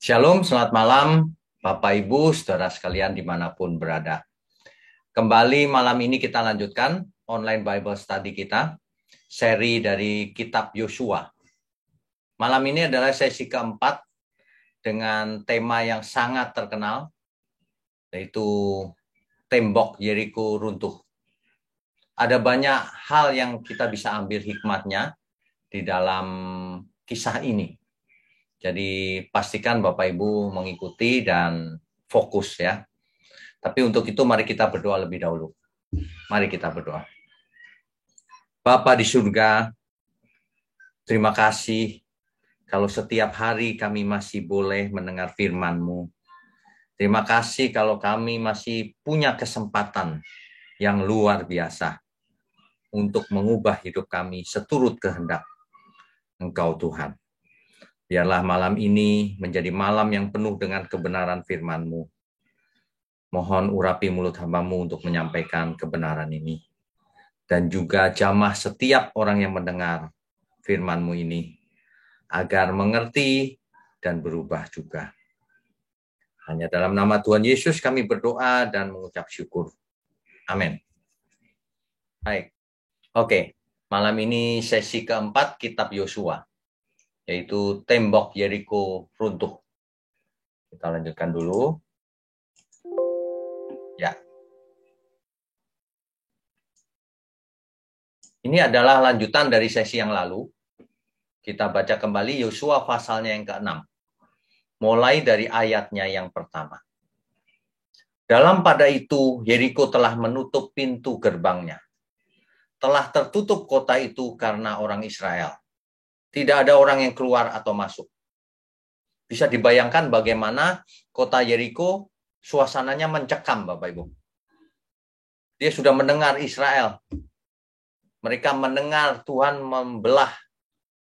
Shalom, selamat malam Bapak Ibu, saudara sekalian dimanapun berada. Kembali malam ini kita lanjutkan online Bible Study kita, seri dari Kitab Yosua. Malam ini adalah sesi keempat dengan tema yang sangat terkenal, yaitu tembok Yeriko runtuh. Ada banyak hal yang kita bisa ambil hikmatnya di dalam kisah ini. Jadi pastikan Bapak Ibu mengikuti dan fokus ya. Tapi untuk itu mari kita berdoa lebih dahulu. Mari kita berdoa. Bapa di surga, terima kasih kalau setiap hari kami masih boleh mendengar firman-Mu. Terima kasih kalau kami masih punya kesempatan yang luar biasa untuk mengubah hidup kami seturut kehendak Engkau Tuhan. Biarlah malam ini menjadi malam yang penuh dengan kebenaran firman-Mu. Mohon urapi mulut hamba-Mu untuk menyampaikan kebenaran ini. Dan juga jamah setiap orang yang mendengar firman-Mu ini, agar mengerti dan berubah juga. Hanya dalam nama Tuhan Yesus kami berdoa dan mengucap syukur. Amin. Baik. Oke, malam ini sesi keempat Kitab Yosua, yaitu tembok Yeriko runtuh. Kita lanjutkan dulu. Ya. Ini adalah lanjutan dari sesi yang lalu. Kita baca kembali Yosua pasalnya yang ke-6. Mulai dari ayatnya yang pertama. Dalam pada itu, Yeriko telah menutup pintu gerbangnya. Telah tertutup kota itu karena orang Israel. Tidak ada orang yang keluar atau masuk. Bisa dibayangkan bagaimana kota Yeriko suasananya mencekam, Bapak Ibu. Dia sudah mendengar Israel. Mereka mendengar Tuhan membelah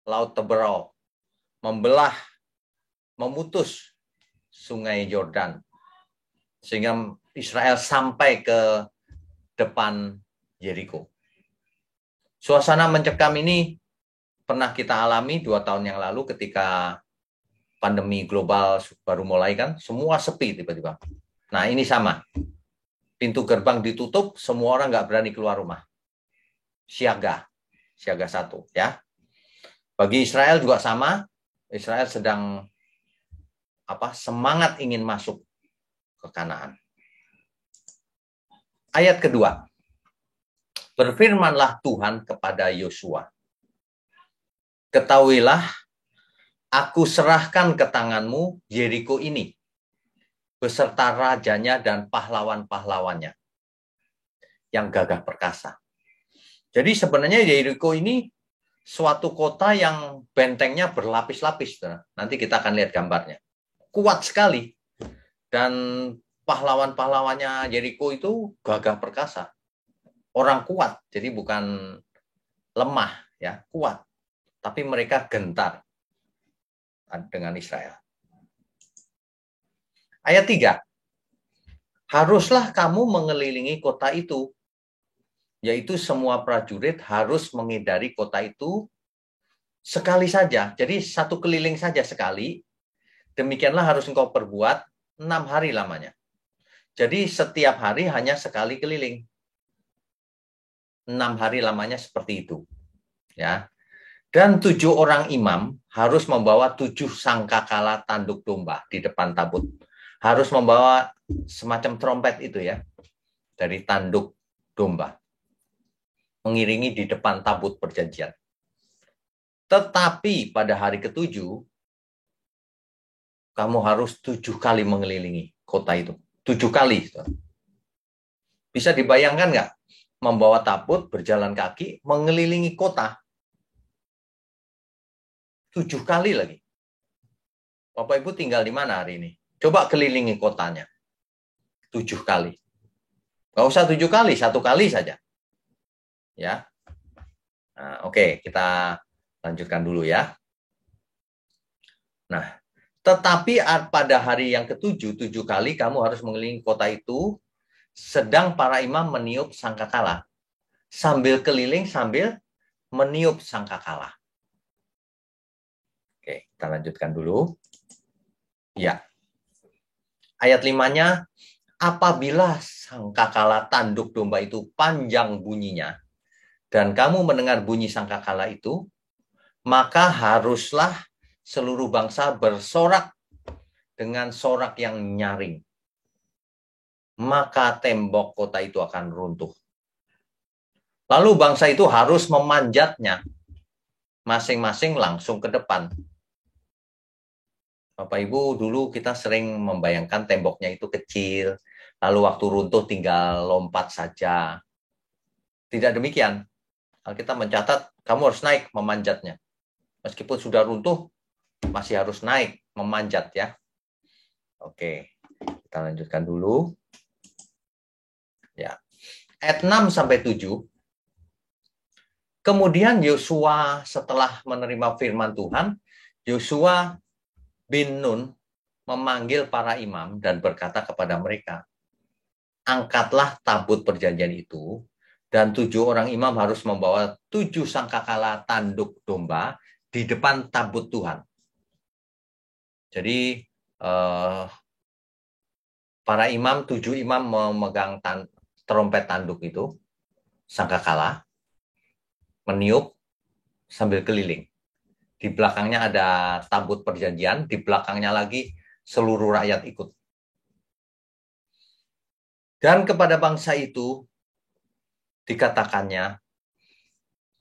Laut Teberau. Memutus sungai Yordan. Sehingga Israel sampai ke depan Yeriko. Suasana mencekam ini pernah kita alami 2 tahun yang lalu ketika pandemi global baru mulai kan, semua sepi tiba-tiba. Nah ini sama, pintu gerbang ditutup, semua orang nggak berani keluar rumah. Siaga 1 ya. Bagi Israel juga sama, Israel sedang semangat ingin masuk ke Kanaan. Ayat kedua, berfirmanlah Tuhan kepada Yosua, ketahuilah, aku serahkan ke tanganmu Yeriko ini, beserta rajanya dan pahlawan-pahlawannya yang gagah perkasa. Jadi sebenarnya Yeriko ini suatu kota yang bentengnya berlapis-lapis. Nanti kita akan lihat gambarnya. Kuat sekali. Dan pahlawan-pahlawannya Yeriko itu gagah perkasa. Orang kuat, jadi bukan lemah, ya, kuat. Tapi mereka gentar dengan Israel. Ayat 3. Haruslah kamu mengelilingi kota itu, yaitu semua prajurit harus mengedari kota itu sekali saja. Jadi 1 keliling saja sekali. Demikianlah harus engkau perbuat 6 hari lamanya. Jadi setiap hari hanya sekali keliling. 6 hari lamanya seperti itu. Ya. Dan 7 orang imam harus membawa 7 sangkakala tanduk domba di depan tabut. Harus membawa semacam trompet itu ya, dari tanduk domba. Mengiringi di depan tabut perjanjian. Tetapi pada hari ke-7, kamu harus 7 kali mengelilingi kota itu. 7 kali. Bisa dibayangkan nggak? Membawa tabut, berjalan kaki, mengelilingi kota. 7 kali lagi. Bapak Ibu tinggal di mana hari ini? Coba kelilingi kotanya. 7 kali. Nggak usah 7 kali, 1 kali saja. Ya. Nah, oke, kita lanjutkan dulu ya. Nah, tetapi pada hari yang ke-7, 7 kali kamu harus mengelilingi kota itu, sedang para imam meniup sangkakala. Sambil keliling, sambil meniup sangkakala. Oke, kita lanjutkan dulu. Ya, ayat 5-nya, apabila sangkakala tanduk domba itu panjang bunyinya, dan kamu mendengar bunyi sangkakala itu, maka haruslah seluruh bangsa bersorak dengan sorak yang nyaring. Maka tembok kota itu akan runtuh. Lalu bangsa itu harus memanjatnya, masing-masing langsung ke depan. Bapak Ibu, dulu kita sering membayangkan temboknya itu kecil, lalu waktu runtuh tinggal lompat saja. Tidak demikian. Alkitab mencatat, kamu harus naik memanjatnya. Meskipun sudah runtuh, masih harus naik memanjat ya. Oke, kita lanjutkan dulu. Ya. Ayat 6 sampai 7. Kemudian Yosua setelah menerima firman Tuhan, Yosua bin Nun memanggil para imam dan berkata kepada mereka, angkatlah tabut perjanjian itu, dan 7 orang imam harus membawa 7 sangkakala tanduk domba di depan tabut Tuhan. Jadi para imam, 7 imam memegang trompet tanduk itu, sangkakala, meniup sambil keliling. Di belakangnya ada tabut perjanjian, di belakangnya lagi seluruh rakyat ikut. Dan kepada bangsa itu dikatakannya,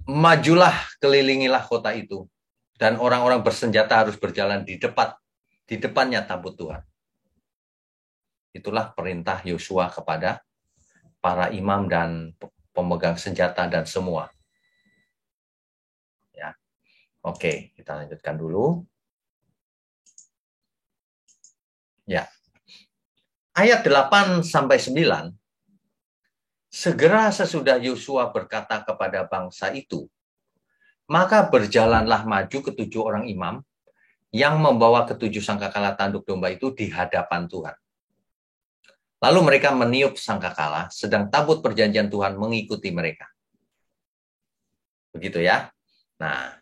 majulah, kelilingilah kota itu, dan orang-orang bersenjata harus berjalan di depannya tabut Tuhan. Itulah perintah Yosua kepada para imam dan pemegang senjata dan semua. Ya. Oke, kita lanjutkan dulu. Ya. Ayat 8 sampai 9. Segera sesudah Yosua berkata kepada bangsa itu, maka berjalanlah maju ke-7 orang imam yang membawa ke-7 sangkakala tanduk domba itu di hadapan Tuhan. Lalu mereka meniup sangkakala, sedang tabut perjanjian Tuhan mengikuti mereka. Begitu ya. Nah,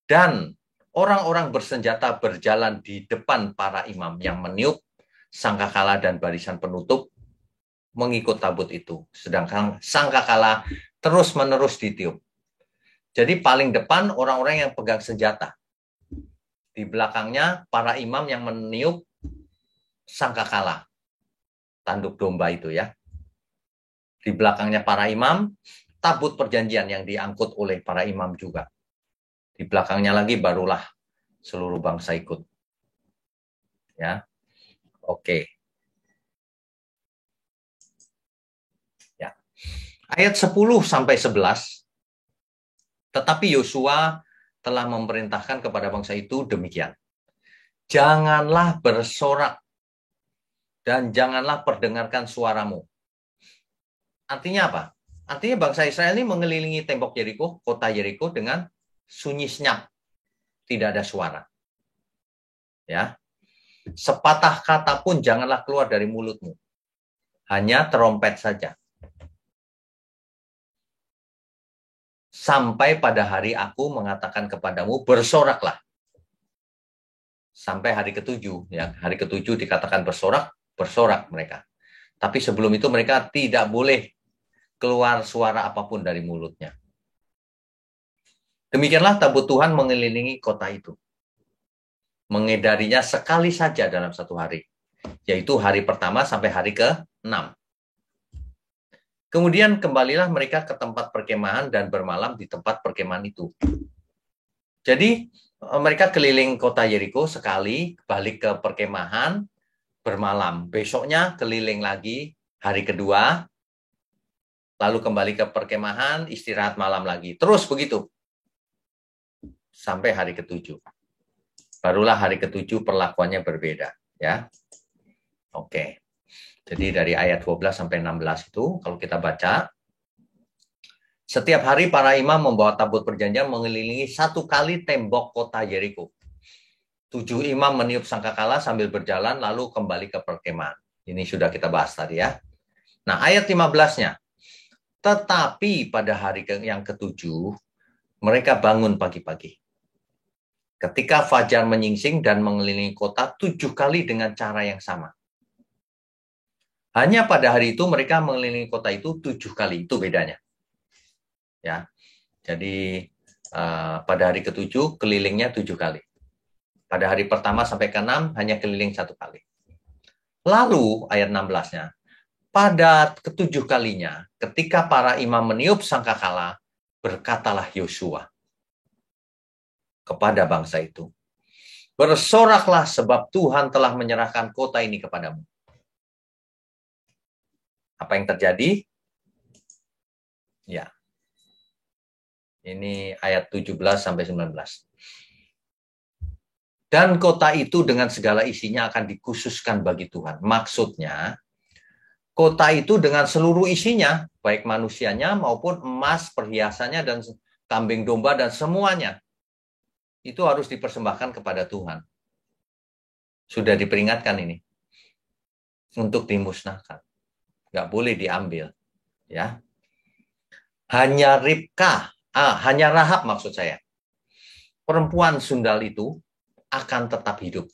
dan orang-orang bersenjata berjalan di depan para imam yang meniup sangkakala dan barisan penutup mengikut tabut itu. Sedangkan sangkakala terus-menerus ditiup. Jadi paling depan orang-orang yang pegang senjata. Di belakangnya para imam yang meniup sangkakala, tanduk domba itu ya. Di belakangnya para imam, tabut perjanjian yang diangkut oleh para imam juga. Di belakangnya lagi barulah seluruh bangsa ikut. Ya. Oke. Ya. Ayat 10 sampai 11. Tetapi Yosua telah memerintahkan kepada bangsa itu demikian. Janganlah bersorak dan janganlah perdengarkan suaramu. Artinya apa? Artinya bangsa Israel ini mengelilingi tembok Yeriko, kota Yeriko dengan sunyi senyap. Tidak ada suara. Ya. Sepatah kata pun janganlah keluar dari mulutmu. Hanya trompet saja. Sampai pada hari aku mengatakan kepadamu, bersoraklah. Sampai hari ke-7. Ya. Hari ke-7 dikatakan bersorak, bersorak mereka. Tapi sebelum itu mereka tidak boleh keluar suara apapun dari mulutnya. Demikianlah tabut Tuhan mengelilingi kota itu. Mengedarinya sekali saja dalam satu hari. Yaitu hari pertama sampai hari ke-6. Kemudian kembalilah mereka ke tempat perkemahan dan bermalam di tempat perkemahan itu. Jadi mereka keliling kota Yeriko sekali, balik ke perkemahan, bermalam. Besoknya keliling lagi hari kedua, lalu kembali ke perkemahan, istirahat malam lagi. Terus begitu. Sampai hari ke-7. Barulah hari ke-7 perlakuannya berbeda. Ya. Oke. Jadi dari ayat 12 sampai 16 itu, kalau kita baca, setiap hari para imam membawa tabut perjanjian mengelilingi 1 kali tembok kota Yeriko. 7 imam meniup sangkakala sambil berjalan, lalu kembali ke perkemahan. Ini sudah kita bahas tadi ya. Nah, ayat 15-nya. Tetapi pada hari yang ke-7, mereka bangun pagi-pagi. Ketika fajar menyingsing dan mengelilingi kota 7 kali dengan cara yang sama. Hanya pada hari itu mereka mengelilingi kota itu 7 kali, itu bedanya. Ya, jadi pada hari ke-7 kelilingnya 7 kali. Pada hari pertama sampai ke-6 hanya keliling 1 kali. Lalu ayat 16-nya, pada ke-7 kalinya, ketika para imam meniup sangkakala, berkatalah Yosua kepada bangsa itu, bersoraklah sebab Tuhan telah menyerahkan kota ini kepadamu. Apa yang terjadi? Ya. Ini ayat 17 sampai 19. Dan kota itu dengan segala isinya akan dikhususkan bagi Tuhan. Maksudnya, kota itu dengan seluruh isinya, baik manusianya maupun emas, perhiasannya, dan kambing domba, dan semuanya, itu harus dipersembahkan kepada Tuhan. Sudah diperingatkan ini. Untuk dimusnahkan. Nggak boleh diambil. Ya. Hanya Rahab maksud saya. Perempuan sundal itu akan tetap hidup.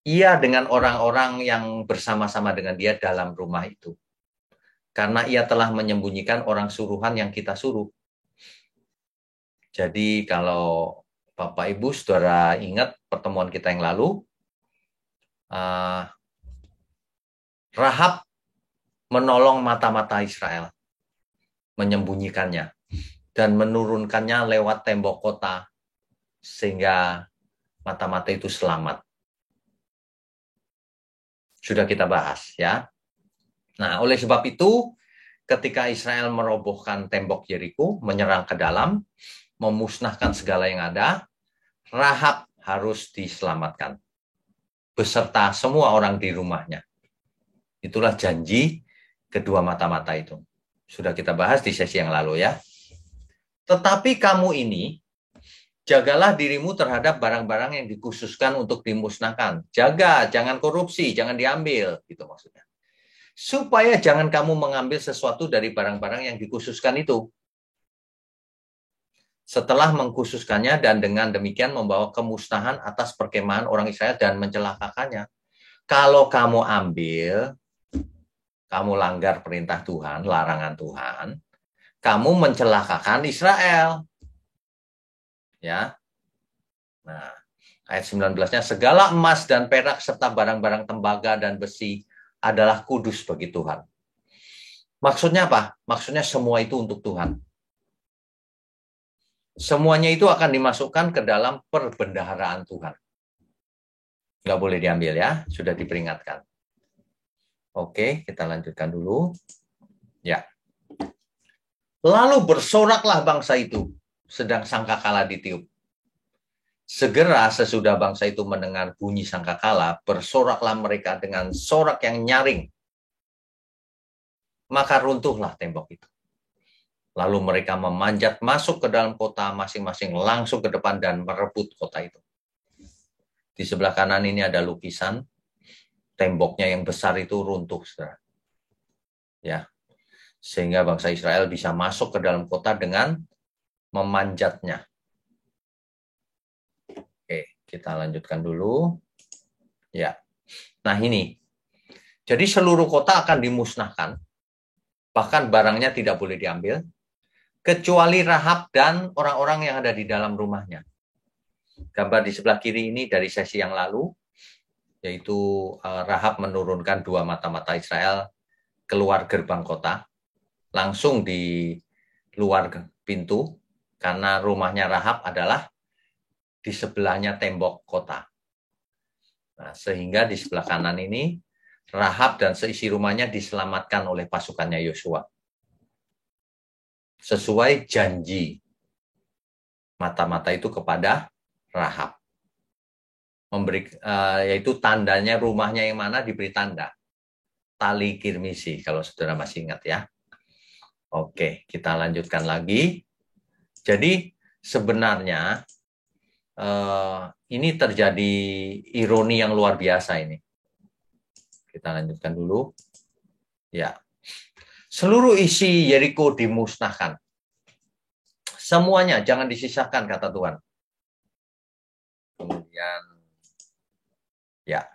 Ia dengan orang-orang yang bersama-sama dengan dia dalam rumah itu. Karena ia telah menyembunyikan orang suruhan yang kita suruh. Jadi kalau Bapak Ibu saudara ingat pertemuan kita yang lalu, Rahab menolong mata-mata Israel, menyembunyikannya, dan menurunkannya lewat tembok kota, sehingga mata-mata itu selamat. Sudah kita bahas ya. Nah, oleh sebab itu, ketika Israel merobohkan tembok Yeriko, menyerang ke dalam, memusnahkan segala yang ada, Rahab harus diselamatkan, beserta semua orang di rumahnya. Itulah janji kedua mata-mata itu. Sudah kita bahas di sesi yang lalu ya. Tetapi kamu ini, jagalah dirimu terhadap barang-barang yang dikhususkan untuk dimusnahkan. Jaga, jangan korupsi, jangan diambil, gitu maksudnya. Supaya jangan kamu mengambil sesuatu dari barang-barang yang dikhususkan itu. Setelah mengkhususkannya dan dengan demikian membawa kemusnahan atas perkemahan orang Israel dan mencelakakannya. Kalau kamu ambil, kamu langgar perintah Tuhan, larangan Tuhan, kamu mencelakakan Israel. Ya. Nah, ayat 19-nya, segala emas dan perak serta barang-barang tembaga dan besi adalah kudus bagi Tuhan. Maksudnya apa? Maksudnya semua itu untuk Tuhan. Semuanya itu akan dimasukkan ke dalam perbendaharaan Tuhan. Nggak boleh diambil ya, sudah diperingatkan. Oke, kita lanjutkan dulu. Ya. Lalu bersoraklah bangsa itu, sedang sangkakala ditiup. Segera sesudah bangsa itu mendengar bunyi sangkakala, bersoraklah mereka dengan sorak yang nyaring. Maka runtuhlah tembok itu. Lalu mereka memanjat masuk ke dalam kota masing-masing, langsung ke depan dan merebut kota itu. Di sebelah kanan ini ada lukisan, temboknya yang besar itu runtuh. Ya, sehingga bangsa Israel bisa masuk ke dalam kota dengan memanjatnya. Oke, kita lanjutkan dulu. Ya, nah ini. Jadi seluruh kota akan dimusnahkan, bahkan barangnya tidak boleh diambil, kecuali Rahab dan orang-orang yang ada di dalam rumahnya. Gambar di sebelah kiri ini dari sesi yang lalu, yaitu Rahab menurunkan 2 mata-mata Israel keluar gerbang kota, langsung di luar pintu, karena rumahnya Rahab adalah di sebelahnya tembok kota. Nah, sehingga di sebelah kanan ini, Rahab dan seisi rumahnya diselamatkan oleh pasukannya Yosua. Sesuai janji mata-mata itu kepada Rahab. Yaitu tandanya rumahnya yang mana diberi tanda. Tali kirmisi, kalau saudara masih ingat ya. Oke, kita lanjutkan lagi. Jadi sebenarnya ini terjadi ironi yang luar biasa ini. Kita lanjutkan dulu. Ya. Seluruh isi Yeriko dimusnahkan. Semuanya jangan disisakan, kata Tuhan. Kemudian, ya,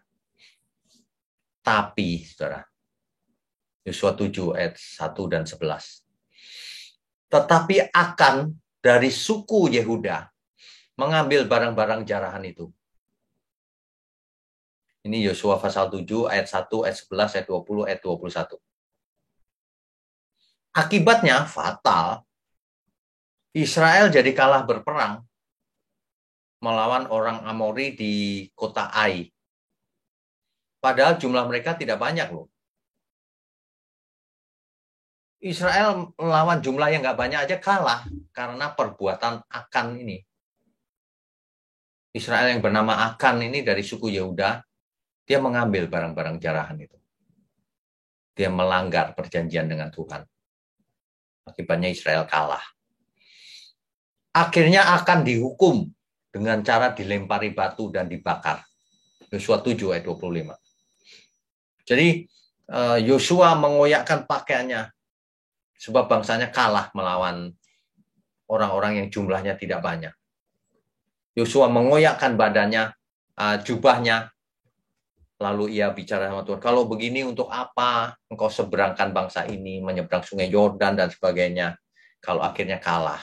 tapi, saudara, Yosua 7 ayat 1 dan 11. Tetapi akan dari suku Yehuda mengambil barang-barang jarahan itu. Ini Yosua pasal 7 ayat 1, ayat 11, ayat 20, ayat 21. Akibatnya fatal. Israel jadi kalah berperang melawan orang Amori di kota Ai. Padahal jumlah mereka tidak banyak loh. Israel melawan jumlah yang nggak banyak aja kalah karena perbuatan Akan ini. Israel yang bernama Akan ini dari suku Yehuda, dia mengambil barang-barang jarahan itu. Dia melanggar perjanjian dengan Tuhan. Akibatnya Israel kalah. Akhirnya akan dihukum dengan cara dilempari batu dan dibakar. Yosua 7 ayat 25. Jadi Yosua mengoyakkan pakaiannya sebab bangsanya kalah melawan orang-orang yang jumlahnya tidak banyak. Yosua mengoyakkan badannya, jubahnya, lalu ia bicara sama Tuhan, kalau begini untuk apa engkau seberangkan bangsa ini, menyeberang sungai Yordan dan sebagainya, kalau akhirnya kalah.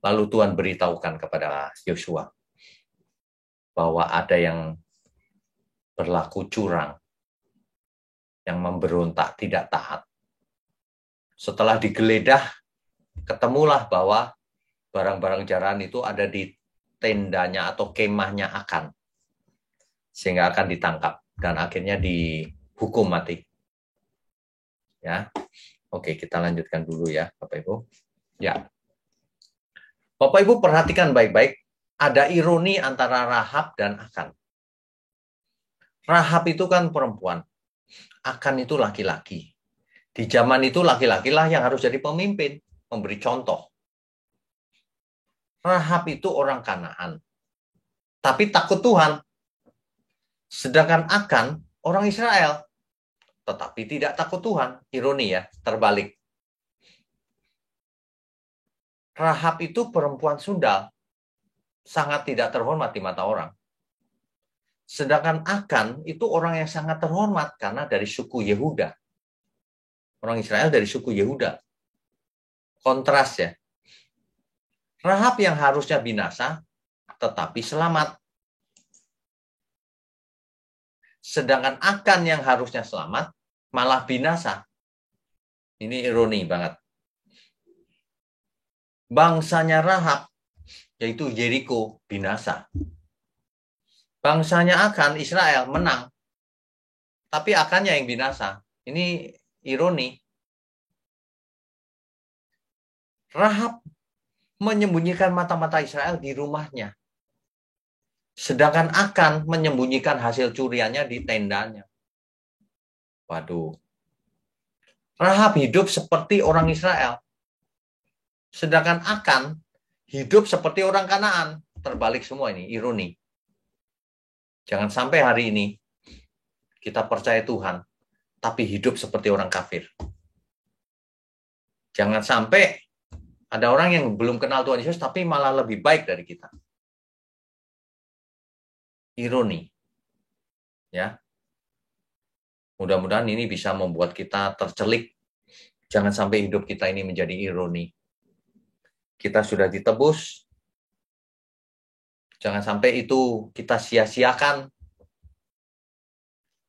Lalu Tuhan beritahukan kepada Yosua bahwa ada yang berlaku curang, yang memberontak, tidak taat. Setelah digeledah, ketemulah bahwa barang-barang jarahan itu ada di tendanya atau kemahnya Akan. Sehingga akan ditangkap dan akhirnya dihukum mati. Ya. Oke, kita lanjutkan dulu ya, Bapak Ibu. Ya. Bapak Ibu perhatikan baik-baik, ada ironi antara Rahab dan Akan. Rahab itu kan perempuan, Akan itu laki-laki. Di zaman itu laki-laki lah yang harus jadi pemimpin, memberi contoh. Rahab itu orang Kanaan, tapi takut Tuhan. Sedangkan Akan orang Israel, tetapi tidak takut Tuhan. Ironi ya, terbalik. Rahab itu perempuan sundal, sangat tidak terhormat di mata orang. Sedangkan Akan itu orang yang sangat terhormat karena dari suku Yehuda. Orang Israel dari suku Yehuda. Kontras ya. Rahab yang harusnya binasa, tetapi selamat. Sedangkan Akan yang harusnya selamat, malah binasa. Ini ironi banget. Bangsanya Rahab, yaitu Yeriko, binasa. Bangsanya Akan, Israel, menang. Tapi Akannya yang binasa. Ini ironi. Rahab menyembunyikan mata-mata Israel di rumahnya. Sedangkan Akan menyembunyikan hasil curiannya di tendanya. Waduh. Rahab hidup seperti orang Israel. Sedangkan Akan hidup seperti orang Kanaan. Terbalik semua ini, ironi. Jangan sampai hari ini kita percaya Tuhan, tapi hidup seperti orang kafir. Jangan sampai ada orang yang belum kenal Tuhan Yesus, tapi malah lebih baik dari kita. Ironi. Ya. Mudah-mudahan ini bisa membuat kita tercelik. Jangan sampai hidup kita ini menjadi ironi. Kita sudah ditebus. Jangan sampai itu kita sia-siakan.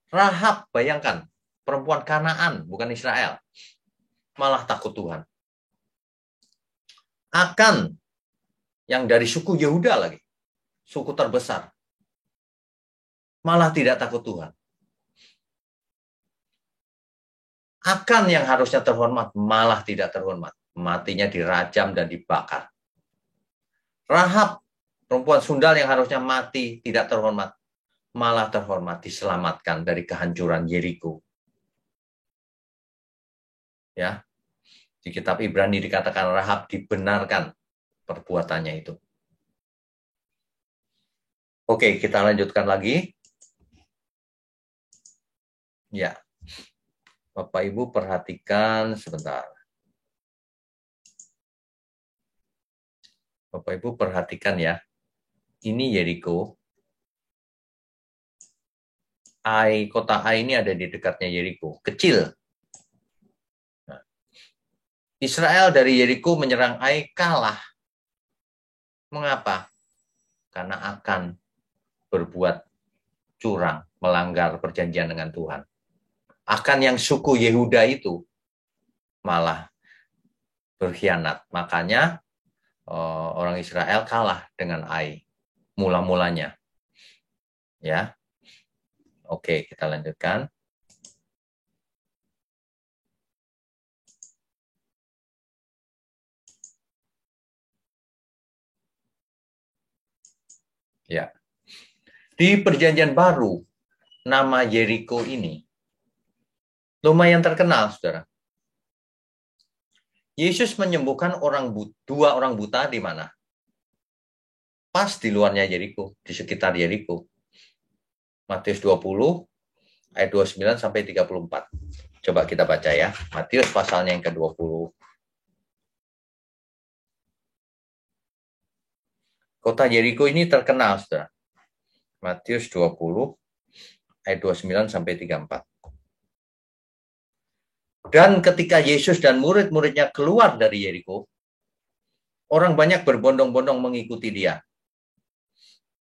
Rahab, bayangkan. Perempuan Kanaan, bukan Israel. Malah takut Tuhan. Akan, yang dari suku Yehuda lagi. Suku terbesar. Malah tidak takut Tuhan. Akan yang harusnya terhormat, malah tidak terhormat. Matinya dirajam dan dibakar. Rahab, perempuan sundal yang harusnya mati, tidak terhormat. Malah terhormat, diselamatkan dari kehancuran Yeriko. Ya, di kitab Ibrani dikatakan Rahab dibenarkan perbuatannya itu. Oke, kita lanjutkan lagi. Ya, Bapak Ibu perhatikan sebentar. Bapak Ibu perhatikan ya. Ini Yeriko. Kota Ai ini ada di dekatnya Yeriko. Kecil. Nah, Israel dari Yeriko menyerang Ai kalah. Mengapa? Karena akan berbuat curang, melanggar perjanjian dengan Tuhan. Akan yang suku Yehuda itu malah berkhianat. Makanya orang Israel kalah dengan Ai mula-mulanya. Ya. Oke, kita lanjutkan. Ya. Di perjanjian baru, nama Yeriko ini lumayan terkenal, saudara. Yesus menyembuhkan dua orang buta di mana? Pas di luarnya Yeriko, di sekitar Yeriko. Matius 20, ayat 29 sampai 34. Coba kita baca ya. Matius pasalnya yang ke-20. Kota Yeriko ini terkenal, saudara. Matius 20, ayat 29 sampai 34. Dan ketika Yesus dan murid-muridnya keluar dari Yeriko, orang banyak berbondong-bondong mengikuti dia.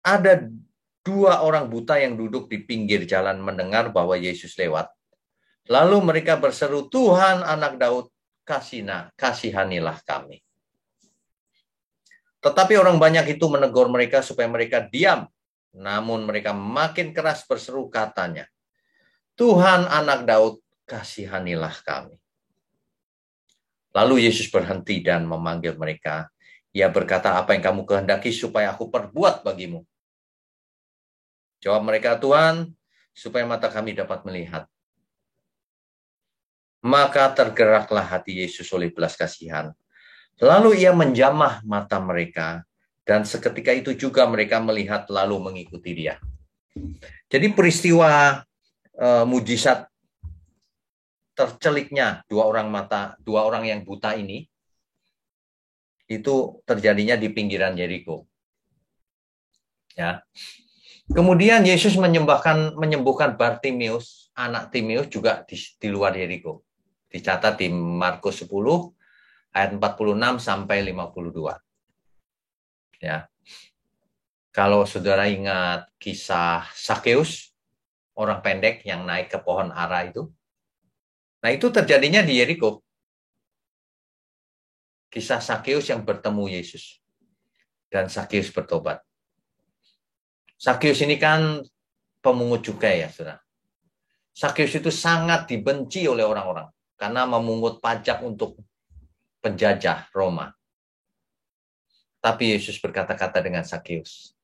Ada dua orang buta yang duduk di pinggir jalan mendengar bahwa Yesus lewat. Lalu mereka berseru, Tuhan anak Daud, kasihanilah kami. Tetapi orang banyak itu menegur mereka supaya mereka diam. Namun mereka makin keras berseru katanya, Tuhan anak Daud, kasihanilah kami. Lalu Yesus berhenti dan memanggil mereka. Ia berkata, apa yang kamu kehendaki supaya aku perbuat bagimu? Jawab mereka, Tuhan, supaya mata kami dapat melihat. Maka tergeraklah hati Yesus oleh belas kasihan. Lalu ia menjamah mata mereka, dan seketika itu juga mereka melihat lalu mengikuti dia. Jadi peristiwa mujizat terceliknya dua orang yang buta ini, itu terjadinya di pinggiran Yeriko. Ya. Kemudian Yesus menyembuhkan Bartimeus, anak Timeus juga di luar Yeriko. Dicatat di Markus 10 ayat 46 sampai 52. Ya. Kalau saudara ingat kisah Sakeus, orang pendek yang naik ke pohon ara itu. Nah, itu terjadinya di Yeriko. Kisah Sakeus yang bertemu Yesus. Dan Sakeus bertobat. Sakeus ini kan pemungut cukai ya, saudara. Sakeus itu sangat dibenci oleh orang-orang karena memungut pajak untuk penjajah Roma. Tapi Yesus berkata-kata dengan Sakeus.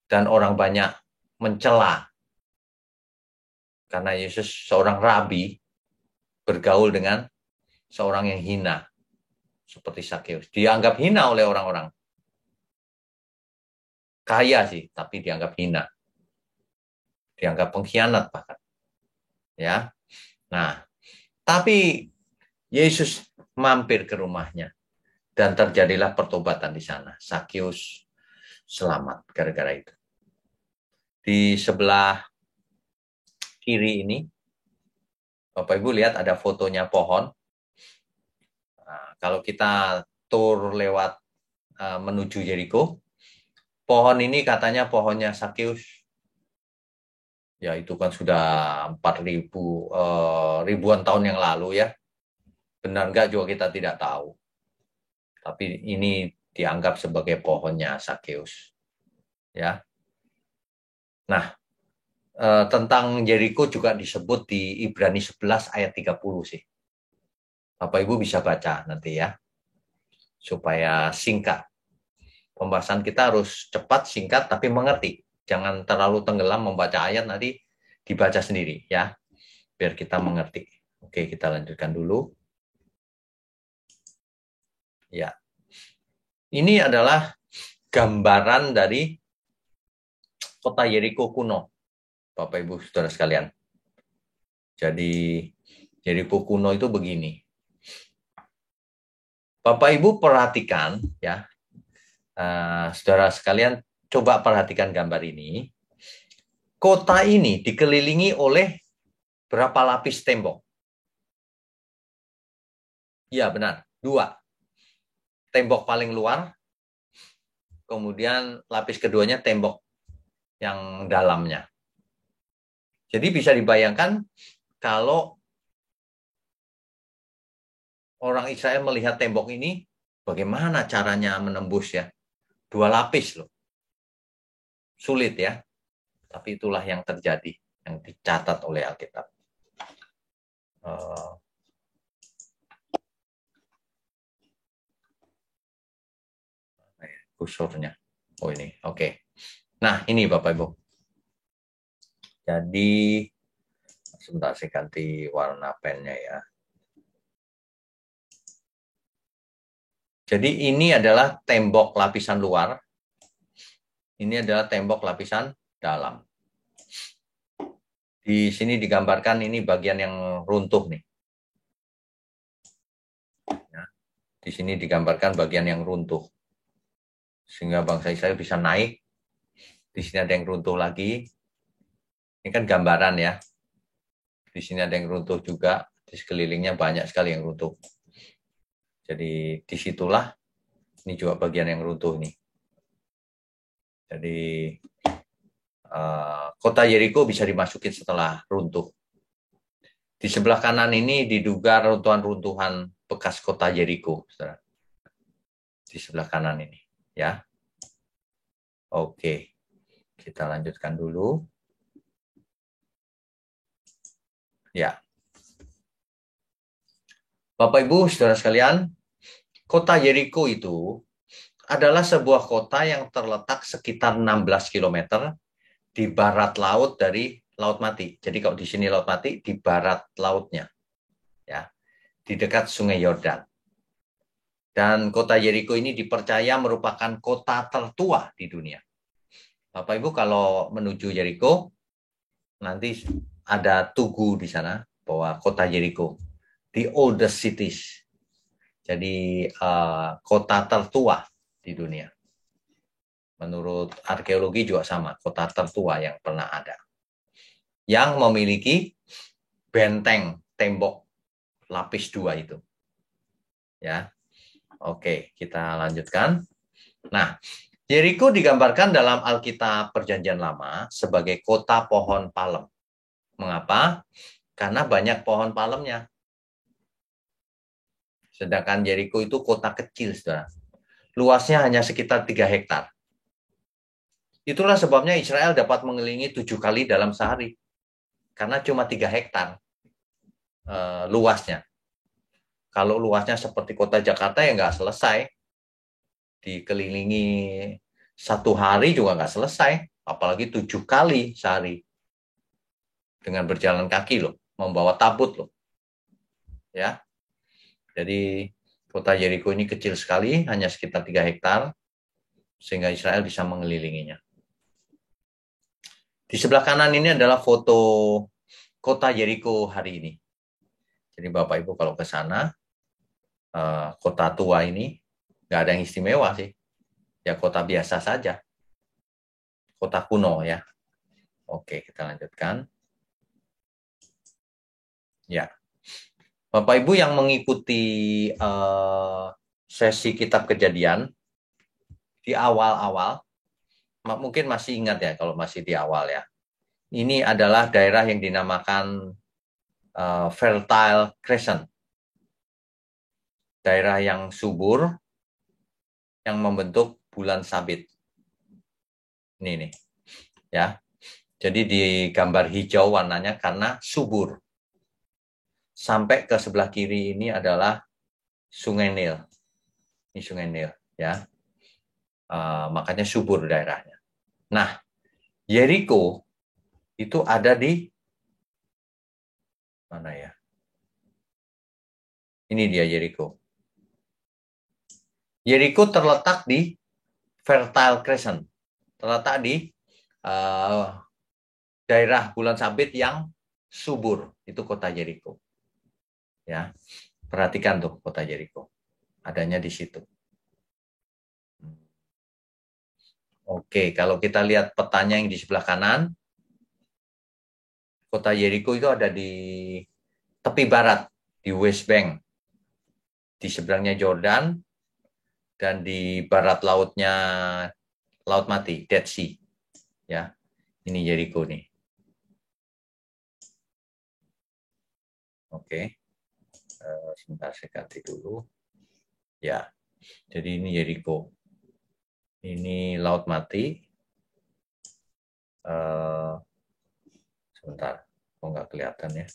Dan orang banyak mencela. Karena Yesus seorang rabi bergaul dengan seorang yang hina. Seperti Sakeus. Dianggap hina oleh orang-orang. Kaya sih, tapi dianggap hina. Dianggap pengkhianat bahkan. Ya. Nah, tapi Yesus mampir ke rumahnya. Dan terjadilah pertobatan di sana. Sakeus selamat gara-gara itu. Di sebelah kiri ini, Bapak Ibu lihat ada fotonya pohon. Nah, kalau kita tur lewat menuju Yeriko, pohon ini katanya pohonnya Sakeus. Ya itu kan sudah 4.000 ribuan tahun yang lalu ya. Benar nggak juga kita tidak tahu. Tapi ini dianggap sebagai pohonnya Sakeus. Ya. Nah, tentang Yeriko juga disebut di Ibrani 11 ayat 30 sih. Bapak Ibu bisa baca nanti ya. Supaya singkat. Pembahasan kita harus cepat, singkat, tapi mengerti. Jangan terlalu tenggelam membaca ayat, nanti dibaca sendiri ya. Biar kita mengerti. Oke, kita lanjutkan dulu. Ya. Ini adalah gambaran dari kota Yeriko kuno. Bapak Ibu Saudara sekalian. Jadi Yeriko kuno itu begini. Bapak Ibu perhatikan ya. Saudara sekalian, coba perhatikan gambar ini. Kota ini dikelilingi oleh berapa lapis tembok? Iya, benar. 2. Tembok paling luar, kemudian lapis keduanya tembok yang dalamnya. Jadi bisa dibayangkan kalau orang Israel melihat tembok ini, bagaimana caranya menembus ya? 2 lapis loh. Sulit ya. Tapi itulah yang terjadi, yang dicatat oleh Alkitab. Kursornya. Oh ini, oke. Nah ini Bapak Ibu. Jadi, sebentar saya ganti warna pennya ya. Jadi ini adalah tembok lapisan luar. Ini adalah tembok lapisan dalam. Di sini digambarkan ini bagian yang runtuh nih. Ya, di sini digambarkan bagian yang runtuh. Sehingga bangsa Israel bisa naik. Di sini ada yang runtuh lagi. Ini kan gambaran ya. Di sini ada yang runtuh juga. Di sekelilingnya banyak sekali yang runtuh. Jadi disitulah, ini juga bagian yang runtuh nih. Jadi kota Yeriko bisa dimasukin setelah runtuh. Di sebelah kanan ini diduga runtuhan-runtuhan bekas kota Yeriko. Di sebelah kanan ini. Ya. Oke. Kita lanjutkan dulu. Ya. Bapak Ibu, saudara sekalian, kota Yeriko itu adalah sebuah kota yang terletak sekitar 16 km di barat laut dari Laut Mati. Jadi kalau di sini Laut Mati, di barat lautnya. Ya, di dekat Sungai Yordan. Dan kota Yeriko ini dipercaya merupakan kota tertua di dunia. Bapak Ibu kalau menuju Yeriko, nanti ada tugu di sana bahwa kota Yeriko, the oldest cities. Jadi kota tertua di dunia. Menurut arkeologi juga sama, kota tertua yang pernah ada. Yang memiliki benteng tembok lapis 2 itu. Ya. Oke, kita lanjutkan. Nah, Yeriko digambarkan dalam Alkitab Perjanjian Lama sebagai kota pohon palem. Mengapa? Karena banyak pohon palemnya. Sedangkan Yeriko itu kota kecil, saudara. Luasnya hanya sekitar 3 hektar. Itulah sebabnya Israel dapat mengelilingi 7 kali dalam sehari. Karena cuma 3 hektar luasnya. Kalau luasnya seperti kota Jakarta ya nggak selesai. Dikelilingi 1 hari juga nggak selesai. Apalagi 7 kali sehari. Dengan berjalan kaki loh. Membawa tabut loh. Ya. Jadi kota Yeriko ini kecil sekali. Hanya sekitar 3 hektar. Sehingga Israel bisa mengelilinginya. Di sebelah kanan ini adalah foto kota Yeriko hari ini. Jadi Bapak Ibu kalau ke sana, kota tua ini nggak ada yang istimewa sih. Ya kota biasa saja. Kota kuno ya. Oke, kita lanjutkan. Ya. Bapak Ibu yang mengikuti sesi kitab Kejadian di awal-awal, mungkin masih ingat ya kalau masih di awal ya. Ini adalah daerah yang dinamakan Fertile Crescent. Daerah yang subur, yang membentuk bulan sabit. Ini nih. Ya. Jadi di gambar hijau warnanya karena subur. Sampai ke sebelah kiri ini adalah Sungai Nil. Ini Sungai Nil, ya. Makanya subur daerahnya. Nah, Yeriko itu ada di mana ya? Ini dia Yeriko. Yeriko terletak di Fertile Crescent. Terletak di daerah bulan sabit yang subur. Itu kota Yeriko. Ya. Perhatikan tuh kota Yeriko. Adanya di situ. Oke, kalau kita lihat petanya yang di sebelah kanan, kota Yeriko itu ada di tepi barat, di West Bank. Di seberangnya Jordan, dan di barat lautnya Laut Mati, Dead Sea. Ya, ini Yeriko nih. Oke, sebentar saya ganti dulu. Ya, jadi ini Yeriko. Ini Laut Mati. Sebentar, kok nggak kelihatan ya.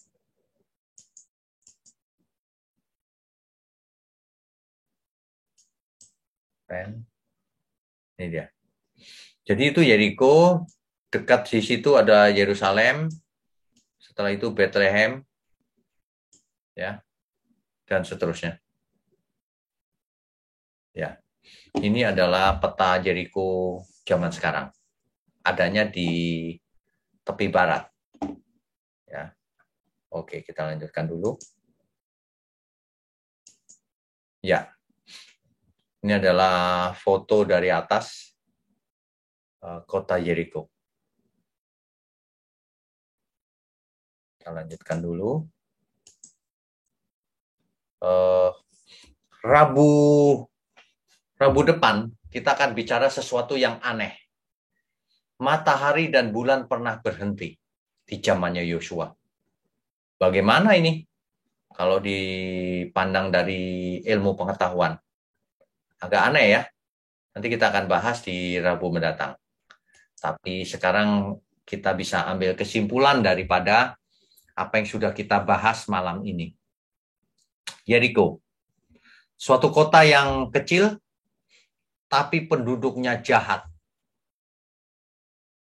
Pen. Ini dia. Jadi itu Yeriko, dekat di situ ada Yerusalem, setelah itu Bethlehem, ya, dan seterusnya. Ya, ini adalah peta Yeriko zaman sekarang. Adanya di tepi barat. Ya, oke, kita lanjutkan dulu. Ya, ini adalah foto dari atas kota Yeriko. Kita lanjutkan dulu. Rabu depan kita akan bicara sesuatu yang aneh. Matahari dan bulan pernah berhenti di zamannya Yosua. Bagaimana ini? Kalau dipandang dari ilmu pengetahuan. Agak aneh ya. Nanti kita akan bahas di Rabu mendatang. Tapi sekarang kita bisa ambil kesimpulan daripada apa yang sudah kita bahas malam ini. Yeriko, suatu kota yang kecil, tapi penduduknya jahat.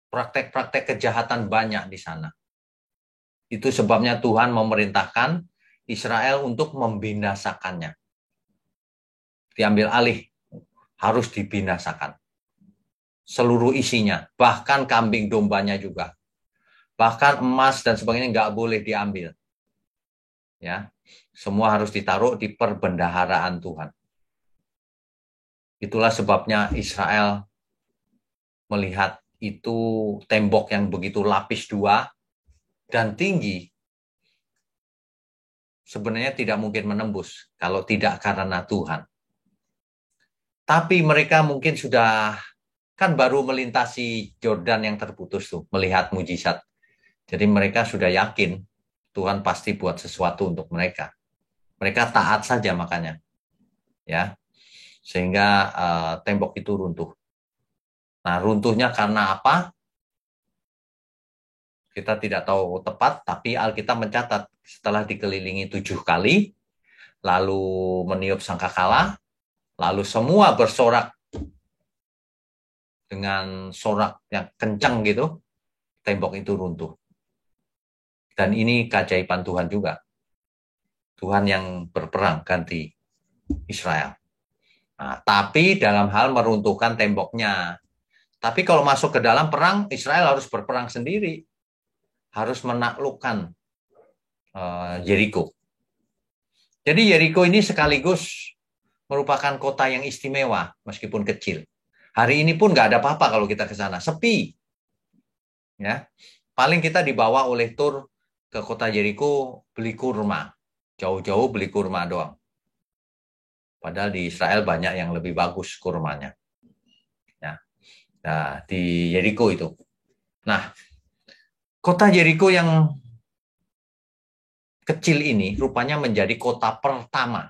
Praktek-praktek kejahatan banyak di sana. Itu sebabnya Tuhan memerintahkan Israel untuk membinasakannya. Diambil alih, harus dibinasakan. Seluruh isinya, bahkan kambing dombanya juga. Bahkan emas dan sebagainya nggak boleh diambil. Ya, semua harus ditaruh di perbendaharaan Tuhan. Itulah sebabnya Israel melihat itu tembok yang begitu lapis dua dan tinggi, sebenarnya tidak mungkin menembus kalau tidak karena Tuhan. Tapi mereka mungkin sudah, kan baru melintasi Jordan yang terputus tuh, melihat mujizat. Jadi mereka sudah yakin Tuhan pasti buat sesuatu untuk mereka. Mereka taat saja makanya. Ya. Sehingga tembok itu runtuh. Nah, runtuhnya karena apa? Kita tidak tahu tepat, tapi Alkitab mencatat setelah dikelilingi 7 kali, lalu meniup sangkakala, lalu semua bersorak dengan sorak yang kencang gitu, tembok itu runtuh. Dan ini keajaiban Tuhan juga. Tuhan yang berperang ganti Israel. Nah, tapi dalam hal meruntuhkan temboknya. Tapi kalau masuk ke dalam perang, Israel harus berperang sendiri. Harus menaklukkan Yeriko. Jadi Yeriko ini sekaligus merupakan kota yang istimewa, meskipun kecil. Hari ini pun nggak ada apa-apa kalau kita ke sana, sepi. Ya, paling kita dibawa oleh tur ke kota Yeriko beli kurma, jauh-jauh beli kurma doang. Padahal di Israel banyak yang lebih bagus kurmanya. Ya, nah, di Yeriko itu. Nah, kota Yeriko yang kecil ini rupanya menjadi kota pertama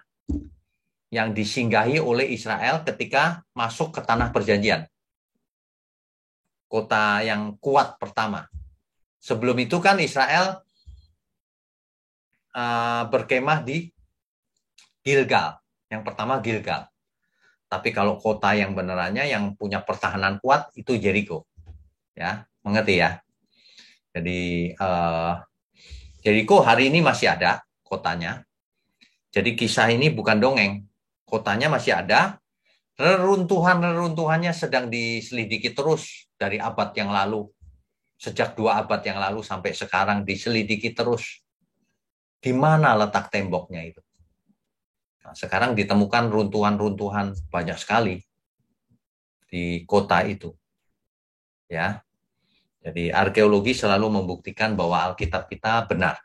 yang disinggahi oleh Israel ketika masuk ke tanah perjanjian. Kota yang kuat pertama. Sebelum itu kan Israel berkemah di Gilgal. Yang pertama Gilgal. Tapi kalau kota yang benerannya yang punya pertahanan kuat itu Jericho. Ya, mengerti ya? Jadi Jericho hari ini masih ada kotanya. Jadi kisah ini bukan dongeng. Kotanya masih ada. Reruntuhannya sedang diselidiki terus dari abad yang lalu. Sejak 2 abad yang lalu sampai sekarang diselidiki terus. Di mana letak temboknya itu? Nah, sekarang ditemukan runtuhan-runtuhan banyak sekali di kota itu. Ya. Jadi arkeologi selalu membuktikan bahwa Alkitab kita benar.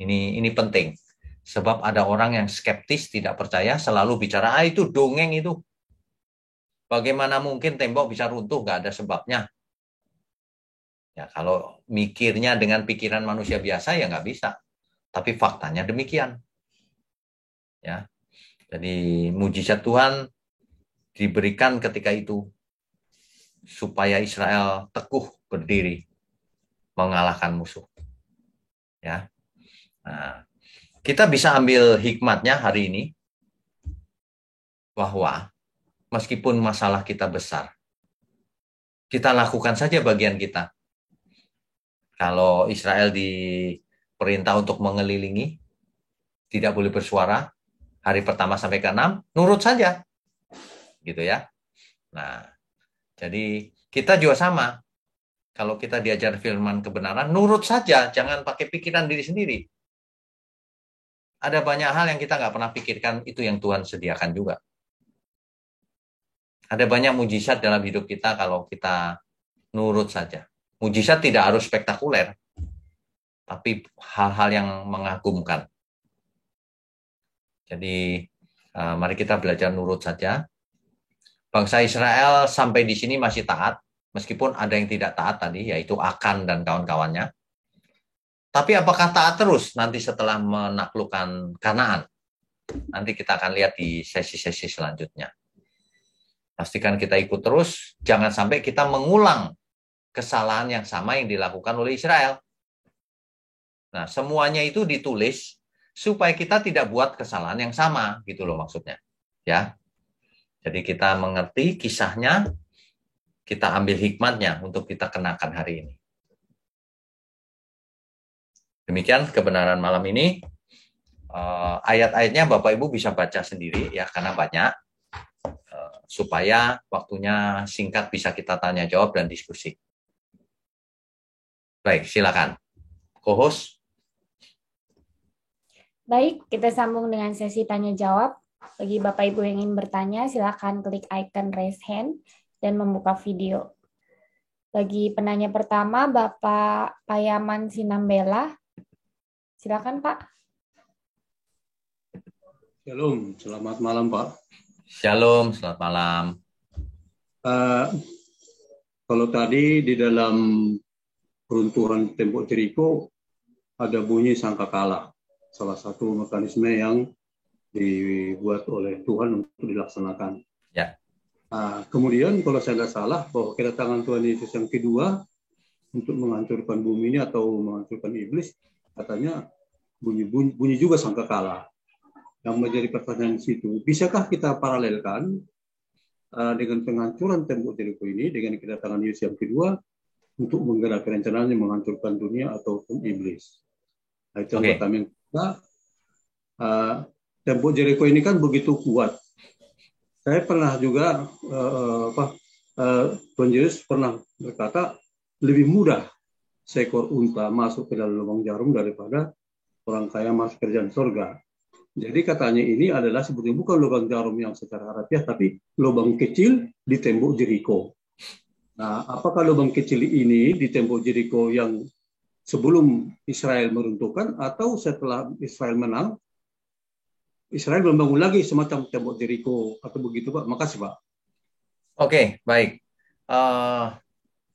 Ini penting. Sebab ada orang yang skeptis, tidak percaya, selalu bicara, itu dongeng itu. Bagaimana mungkin tembok bisa runtuh, nggak ada sebabnya. Ya, kalau mikirnya dengan pikiran manusia biasa, ya nggak bisa. Tapi faktanya demikian. Ya, jadi mujizat Tuhan diberikan ketika itu supaya Israel teguh berdiri mengalahkan musuh. Ya, nah, kita bisa ambil hikmatnya hari ini bahwa meskipun masalah kita besar, kita lakukan saja bagian kita. Kalau Israel diperintah untuk mengelilingi, tidak boleh bersuara, hari pertama sampai ke-6, nurut saja. Gitu ya. Nah, jadi kita juga sama. Kalau kita diajar firman kebenaran, nurut saja, jangan pakai pikiran diri sendiri. Ada banyak hal yang kita nggak pernah pikirkan, itu yang Tuhan sediakan juga. Ada banyak mujizat dalam hidup kita kalau kita nurut saja. Mujizat tidak harus spektakuler, tapi hal-hal yang mengagumkan. Jadi, mari kita belajar nurut saja. Bangsa Israel sampai di sini masih taat, meskipun ada yang tidak taat tadi, yaitu Akan dan kawan-kawannya. Tapi apakah taat terus nanti setelah menaklukkan Kanaan? Nanti kita akan lihat di sesi-sesi selanjutnya. Pastikan kita ikut terus, jangan sampai kita mengulang kesalahan yang sama yang dilakukan oleh Israel. Nah, semuanya itu ditulis supaya kita tidak buat kesalahan yang sama, gitu loh maksudnya. Ya. Jadi kita mengerti kisahnya, kita ambil hikmatnya untuk kita kenakan hari ini. Demikian kebenaran malam ini. Ayat-ayatnya Bapak Ibu bisa baca sendiri ya, karena banyak. Supaya waktunya singkat bisa kita tanya jawab dan diskusi. Baik, silakan. Co-host. Baik, kita sambung dengan sesi tanya jawab. Bagi Bapak Ibu yang ingin bertanya, silakan klik icon raise hand dan membuka video. Bagi penanya pertama, Bapak Payaman Sinambela. Silakan, Pak. Shalom, selamat malam, Pak. Shalom, selamat malam. Kalau tadi di dalam peruntuhan tembok Jeriko ada bunyi sangkakala, salah satu mekanisme yang dibuat oleh Tuhan untuk dilaksanakan. Ya. Kemudian kalau saya tidak salah bahwa kedatangan Tuhan Yesus yang kedua untuk menghancurkan bumi ini atau menghancurkan iblis, katanya bunyi juga sangkakala. Yang menjadi pertanyaan di situ, bisakah kita paralelkan dengan penghancuran tembok Jeriko ini dengan kedatangan Yesus yang kedua untuk menggerakkan rencananya menghancurkan dunia ataupun iblis? Nah, itu yang pertama. Yang kedua, tembok Jeriko ini kan begitu kuat. Saya pernah juga Tuhan Yesus pernah berkata lebih mudah seekor unta masuk ke dalam lubang jarum daripada orang kaya masuk ke dalam surga. Jadi katanya ini adalah sebetulnya bukan lubang jarum yang secara harfiah, tapi lubang kecil di tembok Jeriko. Nah, apakah lubang kecil ini di tembok Jeriko yang sebelum Israel meruntuhkan atau setelah Israel menang, Israel membangun lagi semacam tembok Jeriko atau begitu, Pak? Makasih, Pak. Oke, baik.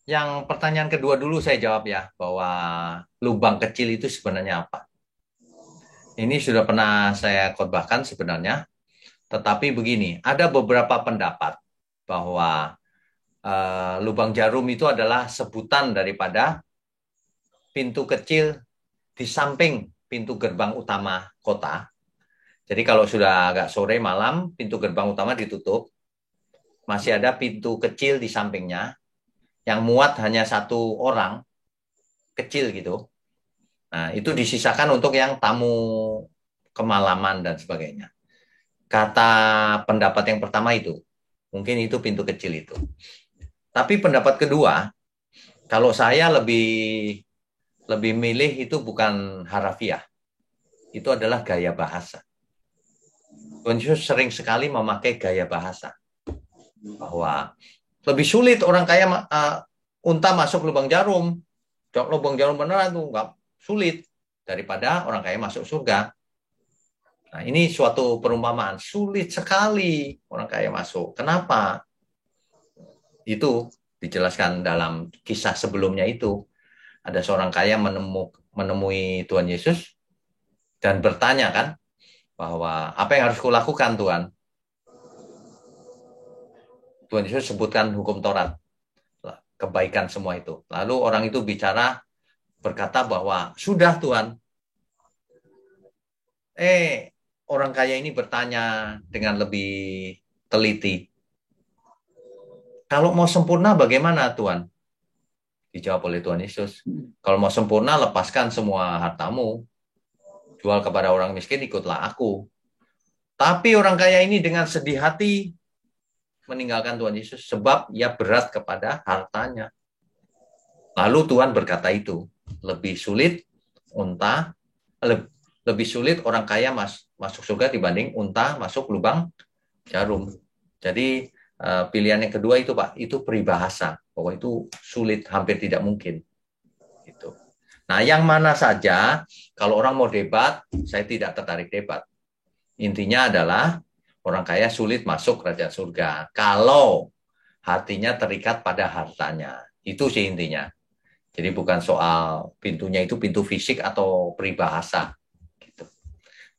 Yang pertanyaan kedua dulu saya jawab ya, bahwa lubang kecil itu sebenarnya apa? Ini sudah pernah saya khotbahkan sebenarnya, tetapi begini, ada beberapa pendapat bahwa lubang jarum itu adalah sebutan daripada pintu kecil di samping pintu gerbang utama kota. Jadi kalau sudah agak sore malam, pintu gerbang utama ditutup, masih ada pintu kecil di sampingnya, yang muat hanya satu orang, kecil gitu. Nah, itu disisakan untuk yang tamu kemalaman dan sebagainya. Kata pendapat yang pertama itu, mungkin itu pintu kecil itu. Tapi pendapat kedua, kalau saya lebih milih itu bukan harafiah, itu adalah gaya bahasa. Tuhan Yesus sering sekali memakai gaya bahasa bahwa lebih sulit orang kaya unta masuk lubang jarum. Lubang jarum beneran tuh nggak sulit daripada orang kaya masuk surga. Nah, ini suatu perumpamaan. Sulit sekali orang kaya masuk. Kenapa? Itu dijelaskan dalam kisah sebelumnya itu. Ada seorang kaya menemui Tuhan Yesus dan bertanya kan, bahwa apa yang harus kulakukan Tuhan? Tuhan Yesus sebutkan hukum Taurat. Kebaikan semua itu. Lalu orang itu berkata bahwa sudah Tuhan. Orang kaya ini bertanya dengan lebih teliti. Kalau mau sempurna bagaimana Tuhan? Dijawab oleh Tuhan Yesus. Kalau mau sempurna lepaskan semua hartamu. Jual kepada orang miskin, ikutlah aku. Tapi orang kaya ini dengan sedih hati meninggalkan Tuhan Yesus. Sebab ia berat kepada hartanya. Lalu Tuhan berkata itu. Lebih sulit orang kaya masuk surga dibanding unta masuk lubang jarum. Jadi pilihan yang kedua itu Pak, itu peribahasa bahwa itu sulit, hampir tidak mungkin. Gitu. Nah, yang mana saja kalau orang mau debat, saya tidak tertarik debat. Intinya adalah orang kaya sulit masuk kerajaan surga kalau hatinya terikat pada hartanya. Itu sih intinya. Jadi bukan soal pintunya itu pintu fisik atau peribahasa.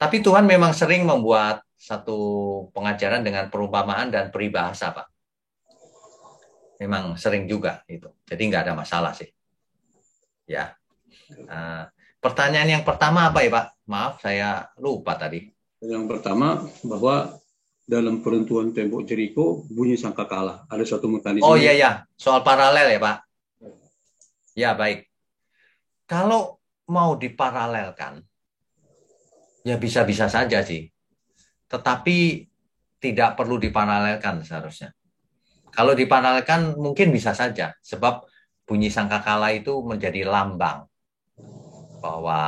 Tapi Tuhan memang sering membuat satu pengajaran dengan perumpamaan dan peribahasa, Pak. Memang sering juga itu. Jadi nggak ada masalah sih. Ya. Pertanyaan yang pertama apa ya, Pak? Maaf, saya lupa tadi. Yang pertama bahwa dalam peruntuhan tembok Jeriko bunyi sangkakala. Ada suatu mekanisme. Oh iya ya, soal paralel ya, Pak. Ya baik. Kalau mau diparalelkan, ya bisa-bisa saja sih. Tetapi tidak perlu diparalelkan seharusnya. Kalau diparalelkan mungkin bisa saja. Sebab bunyi sangkakala itu menjadi lambang bahwa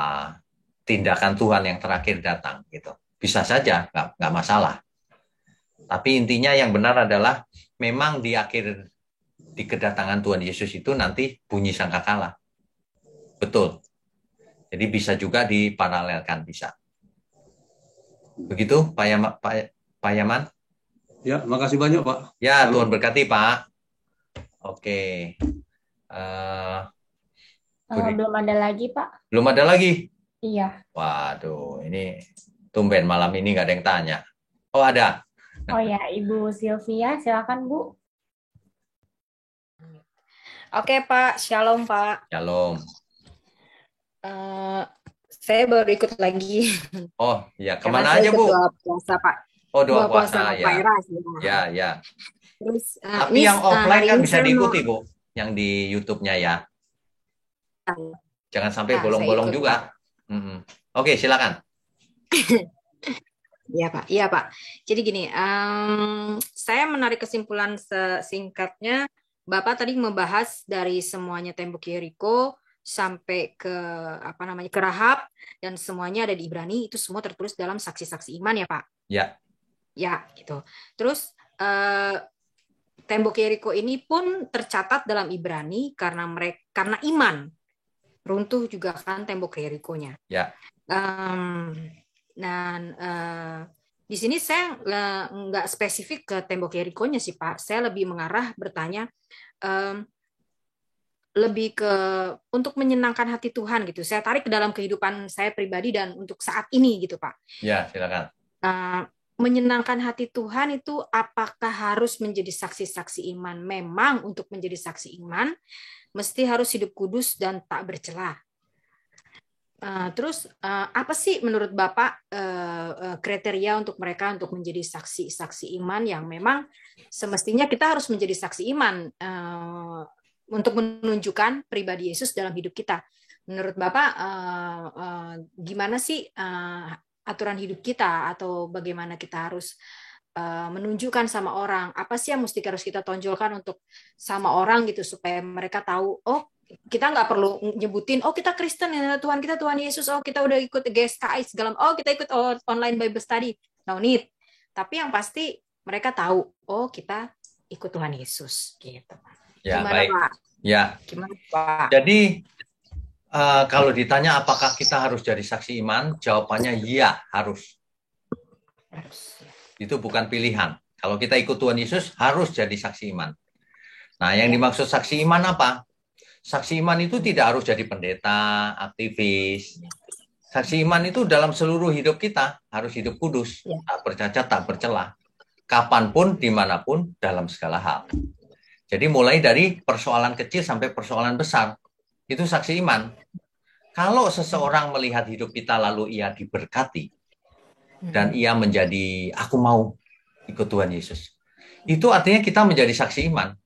tindakan Tuhan yang terakhir datang. Gitu. Bisa saja, nggak masalah. Tapi intinya yang benar adalah memang di kedatangan Tuhan Yesus itu nanti bunyi sangkakala. Betul. Jadi bisa juga diparalelkan, bisa. Begitu, Pak Yaman? Ya, makasih banyak, Pak. Ya, Tuhan berkati, Pak. Oke. Belum ada lagi, Pak. Belum ada lagi? Iya. Waduh, ini tumben malam ini nggak ada yang tanya. Oh, ada. Oh ya, Ibu Sylvia, silakan, Bu. Oke, Pak. Shalom, Pak. Shalom. Saya baru ikut lagi. Oh, ya. Kemana aja, Bu? Doa puasa, Pak. Oh, doa puasa, ya. Pak Iras, ya. Ya. Terus, tapi yang offline kan bisa diikuti, Bu. Yang di YouTube-nya ya. Jangan sampai bolong-bolong juga. Oke, silakan. Iya, Pak. Iya, Pak. Jadi gini, saya menarik kesimpulan singkatnya. Bapak tadi membahas dari semuanya tembok Yeriko sampai ke ke Rahab, dan semuanya ada di Ibrani, itu semua tertulis dalam saksi-saksi iman ya, Pak? Ya. Ya, gitu. Terus tembok Yeriko ini pun tercatat dalam Ibrani karena iman. Runtuh juga kan tembok Yeriko-nya. Ya. Di sini saya nggak spesifik ke tembok Yeriko-nya sih, Pak. Saya lebih bertanya lebih ke untuk menyenangkan hati Tuhan gitu. Saya tarik ke dalam kehidupan saya pribadi dan untuk saat ini gitu, Pak. Ya, silakan. Menyenangkan hati Tuhan itu apakah harus menjadi saksi-saksi iman? Memang untuk menjadi saksi iman mesti harus hidup kudus dan tak bercela. Terus apa sih menurut Bapak kriteria untuk mereka untuk menjadi saksi-saksi iman yang memang semestinya kita harus menjadi saksi iman untuk menunjukkan pribadi Yesus dalam hidup kita. Menurut Bapak gimana sih aturan hidup kita, atau bagaimana kita harus menunjukkan sama orang, apa sih yang mesti harus kita tonjolkan untuk sama orang gitu, supaya mereka tahu, oh kita nggak perlu nyebutin, oh kita Kristen ya, Tuhan kita Tuhan Yesus, oh kita udah ikut GSKI segala, oh kita ikut online Bible study, no need. Tapi yang pasti mereka tahu, oh kita ikut Tuhan Yesus gitu. Ya, Gimana baik. Pak? Ya, Gimana Pak? jadi kalau ditanya apakah kita harus jadi saksi iman, jawabannya iya, harus. Itu bukan pilihan. Kalau kita ikut Tuhan Yesus, harus jadi saksi iman. Nah, yang dimaksud saksi iman apa? Saksi iman itu tidak harus jadi pendeta, aktivis. Saksi iman itu dalam seluruh hidup kita harus hidup kudus, tak bercacat, tak bercela. Kapanpun, dimanapun, dalam segala hal. Jadi mulai dari persoalan kecil sampai persoalan besar, itu saksi iman. Kalau seseorang melihat hidup kita lalu ia diberkati, dan ia menjadi, aku mau ikut Tuhan Yesus. Itu artinya kita menjadi saksi iman.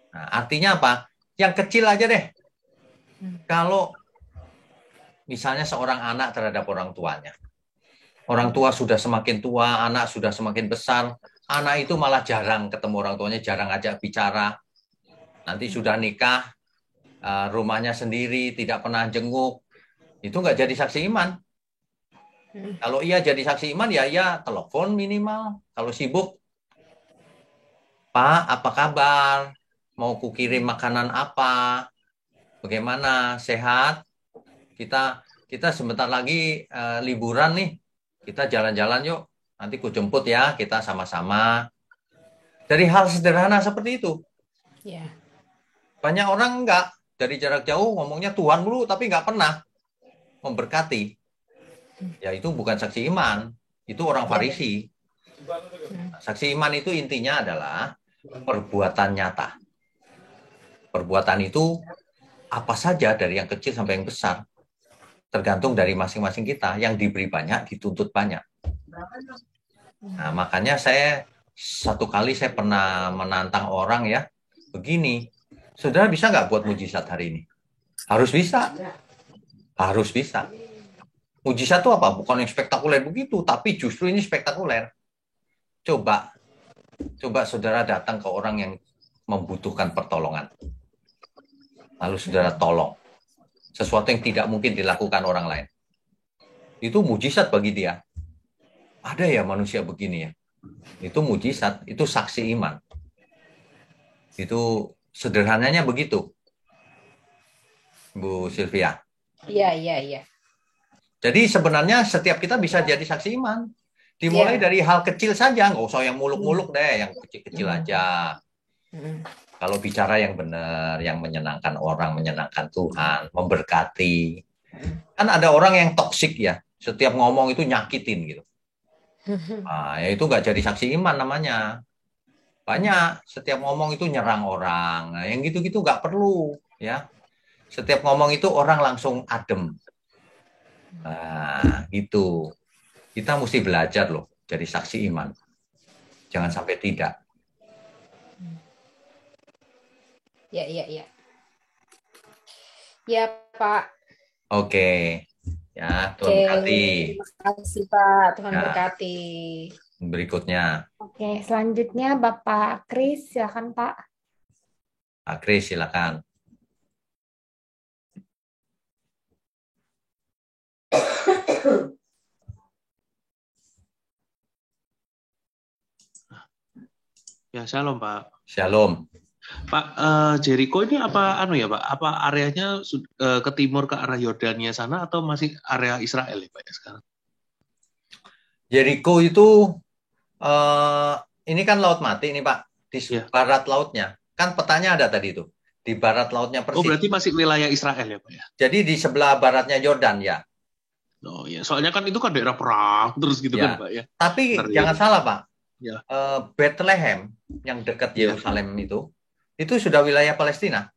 Nah, artinya apa? Yang kecil aja deh. Kalau misalnya seorang anak terhadap orang tuanya. Orang tua sudah semakin tua, anak sudah semakin besar. Anak itu malah jarang ketemu orang tuanya, jarang ajak bicara. Nanti sudah nikah, rumahnya sendiri, tidak pernah jenguk. Itu nggak jadi saksi iman. Kalau ia jadi saksi iman, ya ia telepon minimal. Kalau sibuk, Pak, apa kabar? Mau kukirim makanan apa? Bagaimana? Sehat? Kita sebentar lagi liburan nih. Kita jalan-jalan yuk. Nanti ku jemput ya, kita sama-sama. Dari hal sederhana seperti itu. Banyak orang enggak. Dari jarak jauh ngomongnya Tuhan dulu, tapi nggak pernah memberkati. Ya itu bukan saksi iman. Itu orang Farisi. Saksi iman itu intinya adalah perbuatan nyata. Perbuatan itu apa saja dari yang kecil sampai yang besar. Tergantung dari masing-masing kita. Yang diberi banyak, dituntut banyak. Nah, makanya satu kali saya pernah menantang orang ya. Begini, saudara bisa nggak buat mujizat hari ini? Harus bisa. Harus bisa. Mujizat itu apa? Bukan yang spektakuler begitu, tapi justru ini spektakuler. Coba saudara datang ke orang yang membutuhkan pertolongan. Lalu saudara tolong. Sesuatu yang tidak mungkin dilakukan orang lain. Itu mujizat bagi dia. Ada ya manusia begini ya. Itu mujizat, itu saksi iman. Itu sederhananya begitu. Bu Sylvia. Iya. Jadi sebenarnya setiap kita bisa jadi saksi iman. Dimulai dari hal kecil saja, nggak usah yang muluk-muluk deh, yang kecil-kecil aja. Kalau bicara yang benar, yang menyenangkan orang, menyenangkan Tuhan, memberkati. Kan ada orang yang toksik ya, setiap ngomong itu nyakitin gitu. Nah, ya itu nggak jadi saksi iman namanya. Banyak, setiap ngomong itu nyerang orang. Nah, yang gitu-gitu nggak perlu ya. Setiap ngomong itu orang langsung adem. Nah, gitu. Kita mesti belajar loh jadi saksi iman. Jangan sampai tidak. Ya. Ya, Pak. Oke. Ya, Tuhan berkati. Terima kasih, Pak. Tuhan berkati. Berikutnya. Oke, selanjutnya Bapak Kris, silakan Pak. Pak Kris, silakan. Ya, shalom Pak. Shalom. Pak, Jericho ini apa ya Pak? Apa areanya ke timur ke arah Yordania sana atau masih area Israel ya Pak ya sekarang? Jericho itu ini kan laut mati nih Pak. Di barat lautnya. Kan petanya ada tadi itu. Di barat lautnya persis. Oh, berarti masih wilayah Israel ya Pak ya? Jadi di sebelah baratnya Yordan ya. Oh ya, soalnya kan itu kan daerah perang terus gitu ya. Kan Pak ya. Tapi jangan salah Pak. Ya. Bethlehem yang dekat Yerusalem itu sudah wilayah Palestina.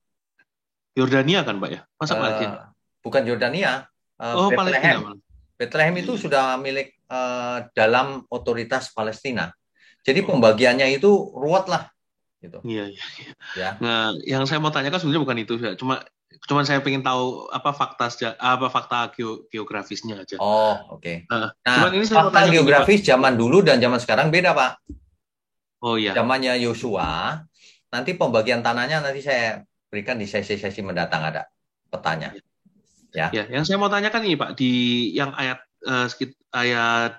Yordania kan Pak ya? Masa Palestina? Bukan Yordania. Bethlehem. Palestina. Bethlehem itu sudah milik dalam otoritas Palestina. Jadi pembagiannya itu ruwet lah. Gitu. Iya. Ya. Nah, yang saya mau tanyakan sebenarnya bukan itu ya. Cuma saya pengen tahu apa fakta geografisnya aja. Oh, oke. Nah, ini fakta geografis zaman dulu dan zaman sekarang beda, Pak. Oh iya. Zamannya Yosua, nanti pembagian tanahnya nanti saya berikan di sesi-sesi mendatang ada petanya. Ya. Yang saya mau tanyakan ini Pak, di yang ayat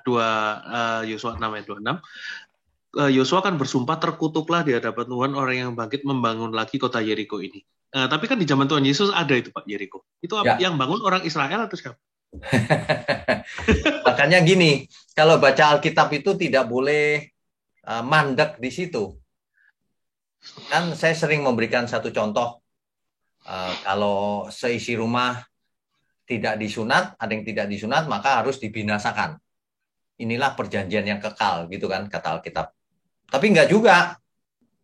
2 Yosua 6 ayat 26, Yosua kan bersumpah, terkutuklah di hadapan Tuhan orang yang bangkit membangun lagi kota Yeriko ini. Tapi kan di zaman Tuhan Yesus ada itu Pak, Yeriko. Itu Ya. yang bangun orang Israel atau siapa? Makanya gini, kalau baca Alkitab itu tidak boleh mandek di situ. Kan saya sering memberikan satu contoh, kalau seisi rumah tidak disunat, ada yang tidak disunat, maka harus dibinasakan. Inilah perjanjian yang kekal, gitu kan, kata Alkitab. Tapi enggak juga,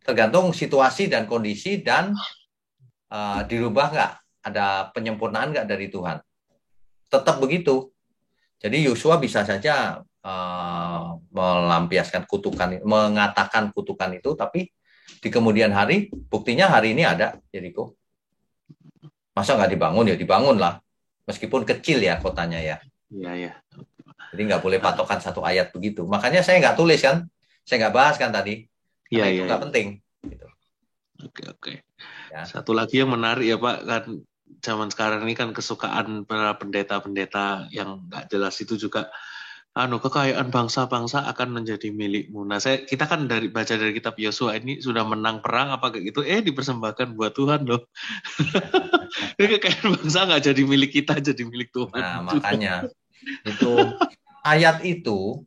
tergantung situasi dan kondisi, dan dirubah enggak, ada penyempurnaan enggak dari Tuhan. Tetap begitu. Jadi Yosua bisa saja melampiaskan kutukan, mengatakan kutukan itu, tapi di kemudian hari, buktinya hari ini ada Yeriko. Masa nggak dibangun? Ya dibangun lah. Meskipun kecil ya kotanya ya. Iya, ya. Jadi nggak boleh patokan satu ayat begitu. Makanya saya nggak tulis kan. Saya nggak bahas kan tadi. Karena itu nggak penting. Gitu. Oke. Ya. Satu lagi yang menarik ya Pak, kan zaman sekarang ini kan kesukaan para pendeta-pendeta yang nggak jelas itu juga, kekayaan bangsa-bangsa akan menjadi milikmu. Nah, kita kan baca dari kitab Yosua ini sudah menang perang apa kayak gitu, dipersembahkan buat Tuhan loh. Kekayaan bangsa nggak jadi milik kita, jadi milik Tuhan. Nah, makanya itu ayat itu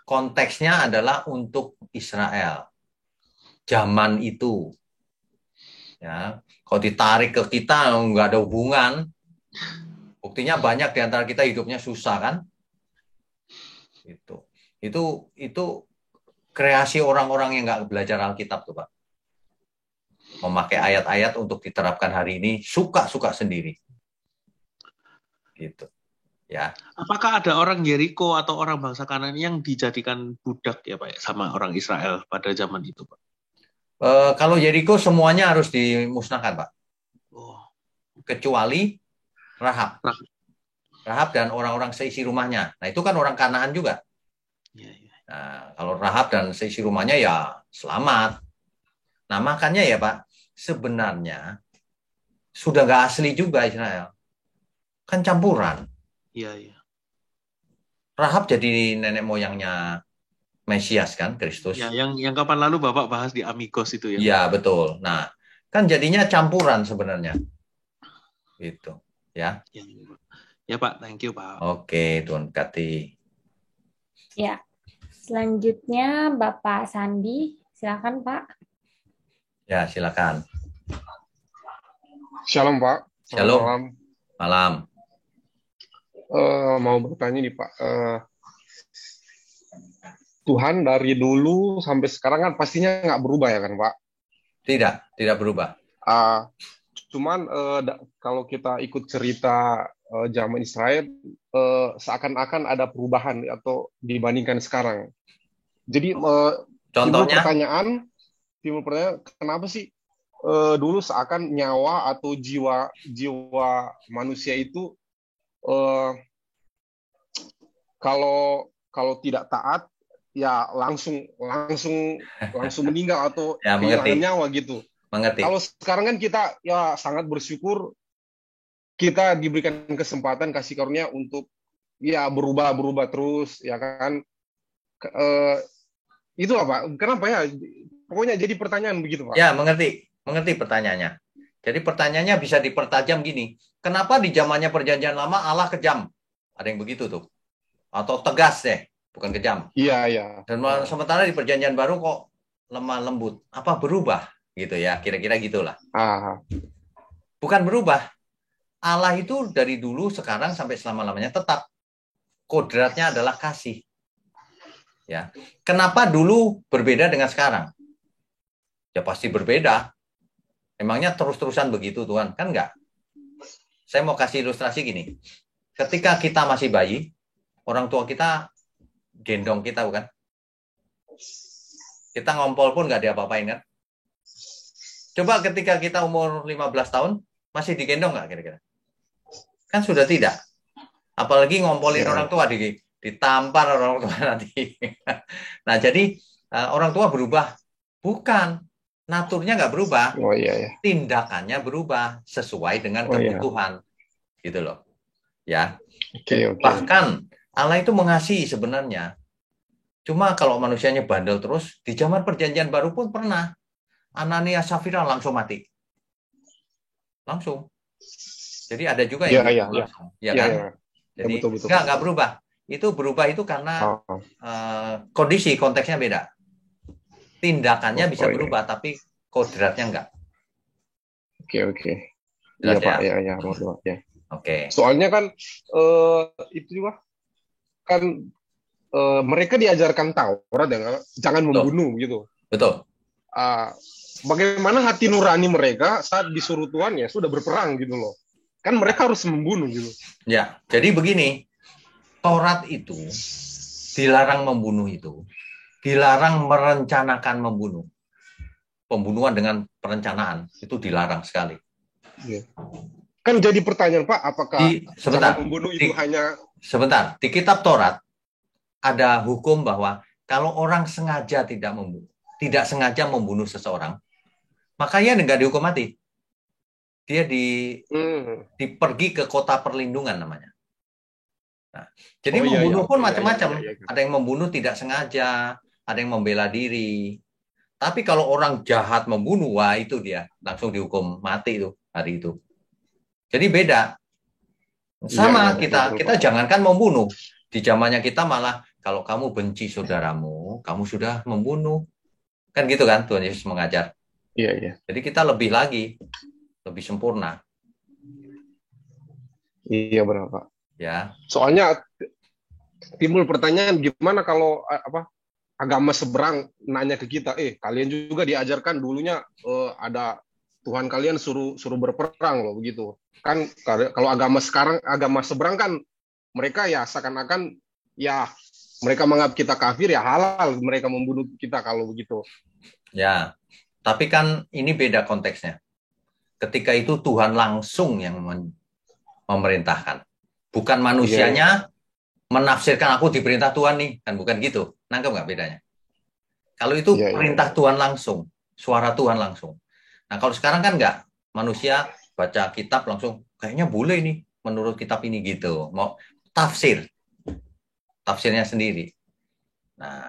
konteksnya adalah untuk Israel. Zaman itu. Ya, kalau ditarik ke kita nggak ada hubungan. Buktinya banyak di antara kita hidupnya susah kan? Itu kreasi orang-orang yang nggak belajar Alkitab tuh Pak. Memakai ayat-ayat untuk diterapkan hari ini suka-suka sendiri. Gitu. Ya. Apakah ada orang Yeriko atau orang bangsa Kanaan yang dijadikan budak ya Pak sama orang Israel pada zaman itu Pak? Kalau Yeriko semuanya harus dimusnahkan Pak. Kecuali Rahab. Rahab dan orang-orang seisi rumahnya. Nah itu kan orang Kanaan juga. Nah, kalau Rahab dan seisi rumahnya ya selamat. Nah makanya ya Pak, sebenarnya sudah nggak asli juga Israel. Kan campuran. Iya. Rahab jadi nenek moyangnya Mesias kan, Kristus. Ya, yang kapan lalu Bapak bahas di Amigos itu ya. Iya betul. Nah kan jadinya campuran sebenarnya. Gitu. Ya. Ya Pak, thank you Pak. Oke, Tuan Kati. Ya, selanjutnya Bapak Sandi, silakan Pak. Ya, silakan. Shalom Pak. Shalom. Malam. Mau bertanya nih Pak. Tuhan dari dulu sampai sekarang kan pastinya nggak berubah ya kan Pak? Tidak berubah. Cuman kalau kita ikut cerita zaman Israel, seakan-akan ada perubahan atau dibandingkan sekarang. Jadi contohnya timbul pertanyaan kenapa sih dulu seakan nyawa atau jiwa manusia itu kalau tidak taat ya langsung meninggal atau ya, kehilangan nyawa gitu. Mengerti. Kalau sekarang kan kita ya sangat bersyukur kita diberikan kesempatan kasih karunia untuk ya berubah terus ya kan. Itu apa? Kenapa ya? Pokoknya jadi pertanyaan begitu Pak. Ya mengerti pertanyaannya. Jadi pertanyaannya bisa dipertajam gini. Kenapa di zamannya perjanjian lama Allah kejam? Ada yang begitu tuh. Atau tegas deh, bukan kejam. Iya. Dan sementara di perjanjian baru kok lemah lembut. Apa berubah? Gitu ya, kira-kira gitulah. Bukan berubah. Allah itu dari dulu, sekarang, sampai selama-lamanya tetap. Kodratnya adalah kasih. Ya. Kenapa dulu berbeda dengan sekarang? Ya pasti berbeda. Emangnya terus-terusan begitu Tuhan? Kan enggak. Saya mau kasih ilustrasi gini. Ketika kita masih bayi, orang tua kita gendong kita bukan? Kita ngompol pun enggak diapa-apain kan? Coba ketika kita umur 15 tahun, masih digendong nggak kira-kira? Kan sudah tidak. Apalagi ngompolin orang tua, ditampar orang tua nanti. Nah, jadi orang tua berubah. Bukan. Naturnya nggak berubah. Tindakannya berubah sesuai dengan kebutuhan. Gitu loh. Ya. Okay. Bahkan Allah itu mengasihi sebenarnya. Cuma kalau manusianya bandel terus, di zaman perjanjian baru pun pernah. Anania Safira langsung mati. Langsung. Jadi ada juga yang Iya, iya, iya. langsung. Ya Iya, kan? iya. Ya, Jadi betul, betul. nggak berubah. Itu berubah itu karena Oh, kondisi, konteksnya beda. Tindakannya bisa oh, iya. berubah, tapi kodratnya enggak. Oke, oke. Jelas Iya, Pak. ya? Iya, Pak. Ya. Oke. Soalnya kan itu juga kan mereka diajarkan Taurat ya, jangan membunuh gitu. Betul. Bagaimana hati nurani mereka saat disuruh Tuhan ya sudah berperang gitu loh. Kan mereka harus membunuh gitu. Ya, jadi begini. Taurat itu dilarang membunuh itu. Dilarang merencanakan membunuh. Pembunuhan dengan perencanaan itu dilarang sekali. Iya. Kan jadi pertanyaan Pak, apakah sebentar, jangan membunuh itu hanya sebentar, di kitab Taurat ada hukum bahwa kalau orang sengaja tidak sengaja membunuh seseorang, maka dia nggak dihukum mati. Dia dipergi ke kota perlindungan namanya. Nah, jadi membunuh pun macam-macam. Ada yang membunuh tidak sengaja, ada yang membela diri. Tapi kalau orang jahat membunuh, wah itu dia langsung dihukum mati itu hari itu. Jadi beda. Sama kita jangankan membunuh. Di zamannya kita malah kalau kamu benci saudaramu, kamu sudah membunuh. Kan gitu kan Tuhan Yesus mengajar. Iya, iya. Jadi kita lebih lagi, lebih sempurna. Iya, benar Pak. Ya. Soalnya timbul pertanyaan gimana kalau agama seberang nanya ke kita, kalian juga diajarkan dulunya ada Tuhan kalian suruh berperang loh begitu. Kan kalau agama seberang kan mereka ya seakan-akan ya mereka menganggap kita kafir ya halal mereka membunuh kita kalau begitu. Ya. Tapi kan ini beda konteksnya. Ketika itu Tuhan langsung yang memerintahkan. Bukan manusianya menafsirkan aku diperintah Tuhan nih, kan bukan gitu. Nangkep nggak bedanya? Kalau itu perintah Tuhan langsung, suara Tuhan langsung. Nah kalau sekarang kan nggak, manusia baca kitab langsung, kayaknya boleh nih menurut kitab ini gitu. Mau tafsirnya sendiri. Nah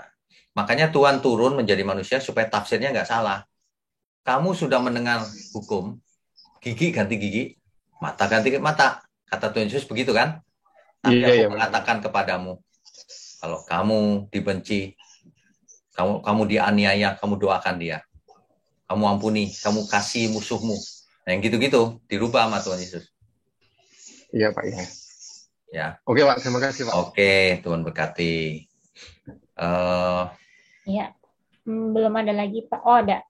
makanya Tuhan turun menjadi manusia supaya tafsirnya nggak salah. Kamu sudah mendengar hukum, gigi ganti gigi, mata ganti mata. Kata Tuhan Yesus begitu kan? Tapi aku mengatakan kepadamu, kalau kamu dibenci, kamu dianiaya, kamu doakan dia. Kamu ampuni, kamu kasih musuhmu. Nah, yang gitu-gitu dirubah sama Tuhan Yesus. Iya Pak, ya. Ya. Oke Pak, terima kasih Pak. Oke, Tuhan berkati. Ya, belum ada lagi Pak. Oh ada.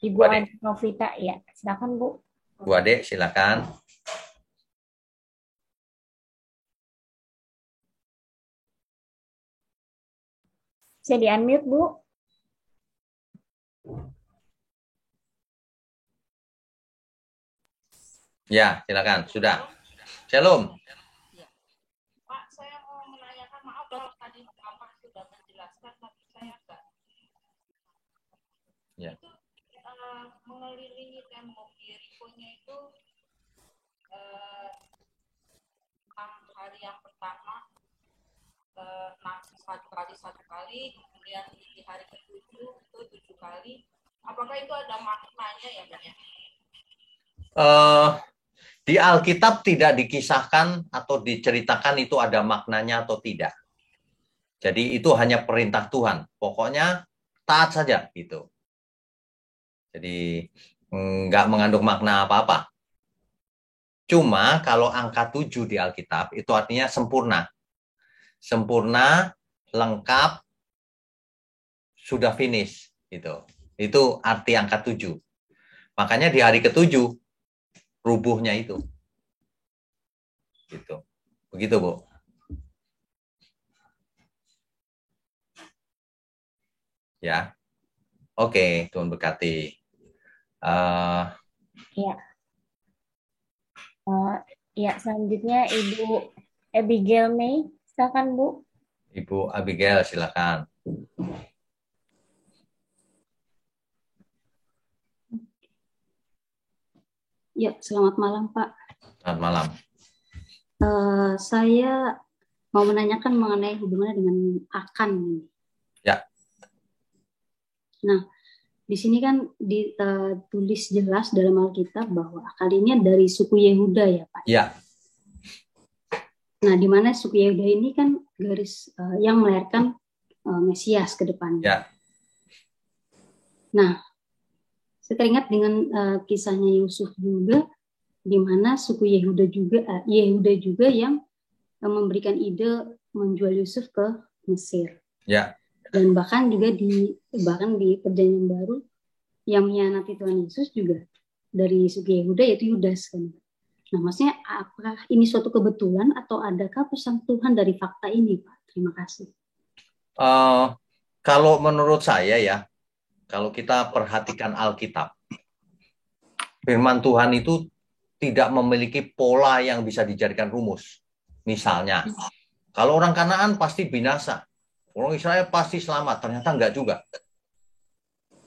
Ibu Ade Novita, ya. Silakan Bu. Bu Ade, silakan. Bisa di-unmute, Bu. Ya, silakan. Sudah. Shalom. Pak, saya mau menanyakan, maaf kalau tadi Bapak sudah menjelaskan, tapi saya enggak. Ya. Itu mengelilingi tembok Yeriko-nya itu hari yang pertama satu kali, kemudian di hari ke-7 itu 7 kali. Apakah itu ada maknanya ya, Pak? Di Alkitab tidak dikisahkan atau diceritakan itu ada maknanya atau tidak. Jadi itu hanya perintah Tuhan. Pokoknya taat saja gitu. Jadi nggak mengandung makna apa-apa. Cuma kalau angka 7 di Alkitab itu artinya sempurna. Sempurna, lengkap, sudah finish gitu. Itu arti angka 7. Makanya di hari ke-7 rubuhnya itu. Gitu. Begitu, Bu. Ya. Oke, Tuhan berkati. Ya. Ya, selanjutnya Ibu Abigail May. Silakan, Bu. Ibu Abigail, silakan. Ya, selamat malam, Pak. Selamat malam. Saya mau menanyakan mengenai hubungannya dengan akan. Ya. Nah, di sini kan ditulis jelas dalam Alkitab bahwa akal ini dari suku Yehuda ya Pak. Ya. Nah, di mana suku Yehuda ini kan garis yang melahirkan Mesias ke depannya. Ya. Nah, saya teringat dengan kisahnya Yusuf juga, di mana suku Yehuda juga yang memberikan ide menjual Yusuf ke Mesir. Ya. Dan bahkan juga di Perjanjian Baru yang mengkhianati Tuhan Yesus juga dari suku Yehuda yaitu Yudas kan. Nah, maksudnya apakah ini suatu kebetulan atau adakah pesan Tuhan dari fakta ini, Pak? Terima kasih. Kalau menurut saya ya, kalau kita perhatikan Alkitab, firman Tuhan itu tidak memiliki pola yang bisa dijadikan rumus. Misalnya, kalau orang Kanaan pasti binasa, orang Israel pasti selamat. Ternyata enggak juga.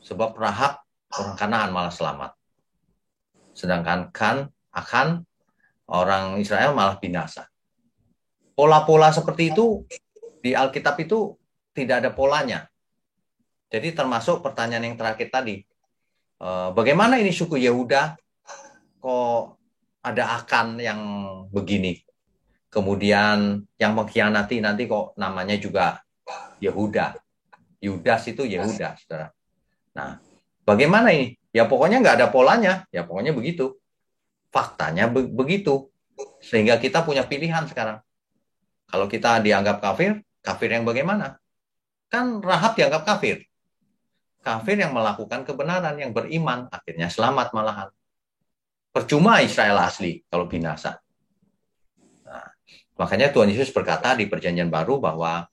Sebab Rahab, orang Kanaan malah selamat. Sedangkan Akan, orang Israel malah binasa. Pola-pola seperti itu di Alkitab itu tidak ada polanya. Jadi termasuk pertanyaan yang terakhir tadi. Bagaimana ini suku Yehuda kok ada Akan yang begini? Kemudian yang mengkhianati nanti kok namanya juga Yehuda. Yudas itu Yehuda, saudara. Nah, bagaimana ini? Ya pokoknya nggak ada polanya. Ya pokoknya begitu. Faktanya begitu. Sehingga kita punya pilihan sekarang. Kalau kita dianggap kafir, kafir yang bagaimana? Kan Rahab dianggap kafir. Kafir yang melakukan kebenaran, yang beriman, akhirnya selamat malahan. Percuma Israel asli kalau binasa. Nah, makanya Tuhan Yesus berkata di Perjanjian Baru bahwa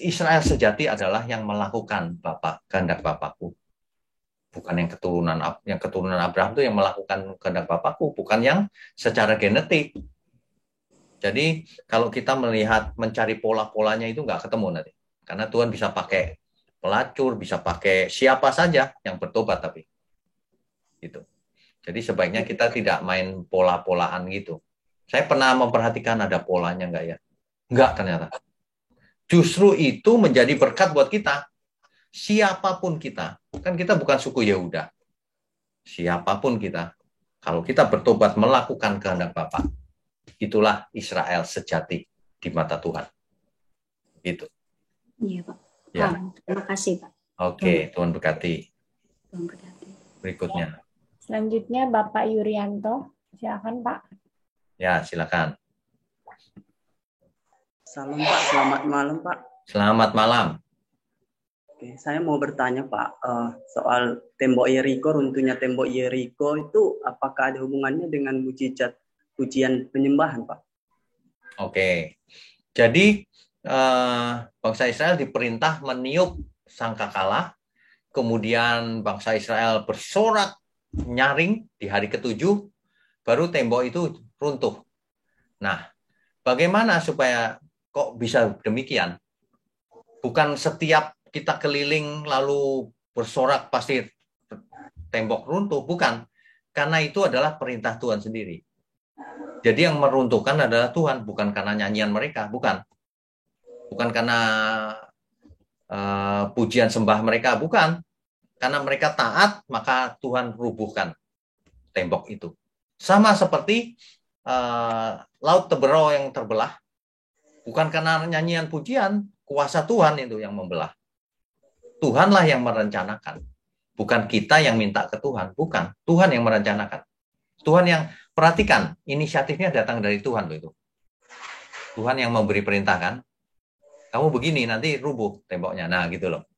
Israel sejati adalah yang melakukan kehendak Bapakku. Bukan yang keturunan Abraham itu yang melakukan kehendak Bapakku, bukan yang secara genetik. Jadi kalau kita mencari pola-polanya itu nggak ketemu nanti. Karena Tuhan bisa pakai pelacur, bisa pakai siapa saja yang bertobat tapi. Gitu. Jadi sebaiknya kita tidak main pola-polaan gitu. Saya pernah memperhatikan ada polanya nggak ya? Nggak ternyata. Justru itu menjadi berkat buat kita. Siapapun kita. Kan kita bukan suku Yehuda. Siapapun kita. Kalau kita bertobat melakukan kehendak Bapa, itulah Israel sejati di mata Tuhan. Gitu. Iya, Pak. Ya. Terima kasih, Pak. Oke, Tuhan berkati. Tuhan berkati. Berikutnya. Selanjutnya Bapak Yuryanto. Silakan, Pak. Ya, silakan. Salam Pak, selamat malam Pak. Selamat malam. Oke, saya mau bertanya Pak, soal tembok Yeriko, runtuhnya tembok Yeriko itu apakah ada hubungannya dengan mujizat pujian penyembahan Pak? Oke, jadi bangsa Israel diperintah meniup sangkakala, kemudian bangsa Israel bersorak nyaring di hari ke-7, baru tembok itu runtuh. Nah, bagaimana supaya kok bisa demikian? Bukan setiap kita keliling lalu bersorak pasti tembok runtuh, bukan. Karena itu adalah perintah Tuhan sendiri. Jadi yang meruntuhkan adalah Tuhan, bukan karena nyanyian mereka, bukan. Bukan karena pujian sembah mereka, bukan. Karena mereka taat, maka Tuhan rubuhkan tembok itu. Sama seperti laut Tebero yang terbelah, bukan karena nyanyian pujian, kuasa Tuhan itu yang membelah. Tuhanlah yang merencanakan. Bukan kita yang minta ke Tuhan, bukan. Tuhan yang merencanakan. Tuhan yang, perhatikan, inisiatifnya datang dari Tuhan loh itu. Tuhan yang memberi perintah kan. Kamu begini, nanti rubuh temboknya. Nah gitu loh.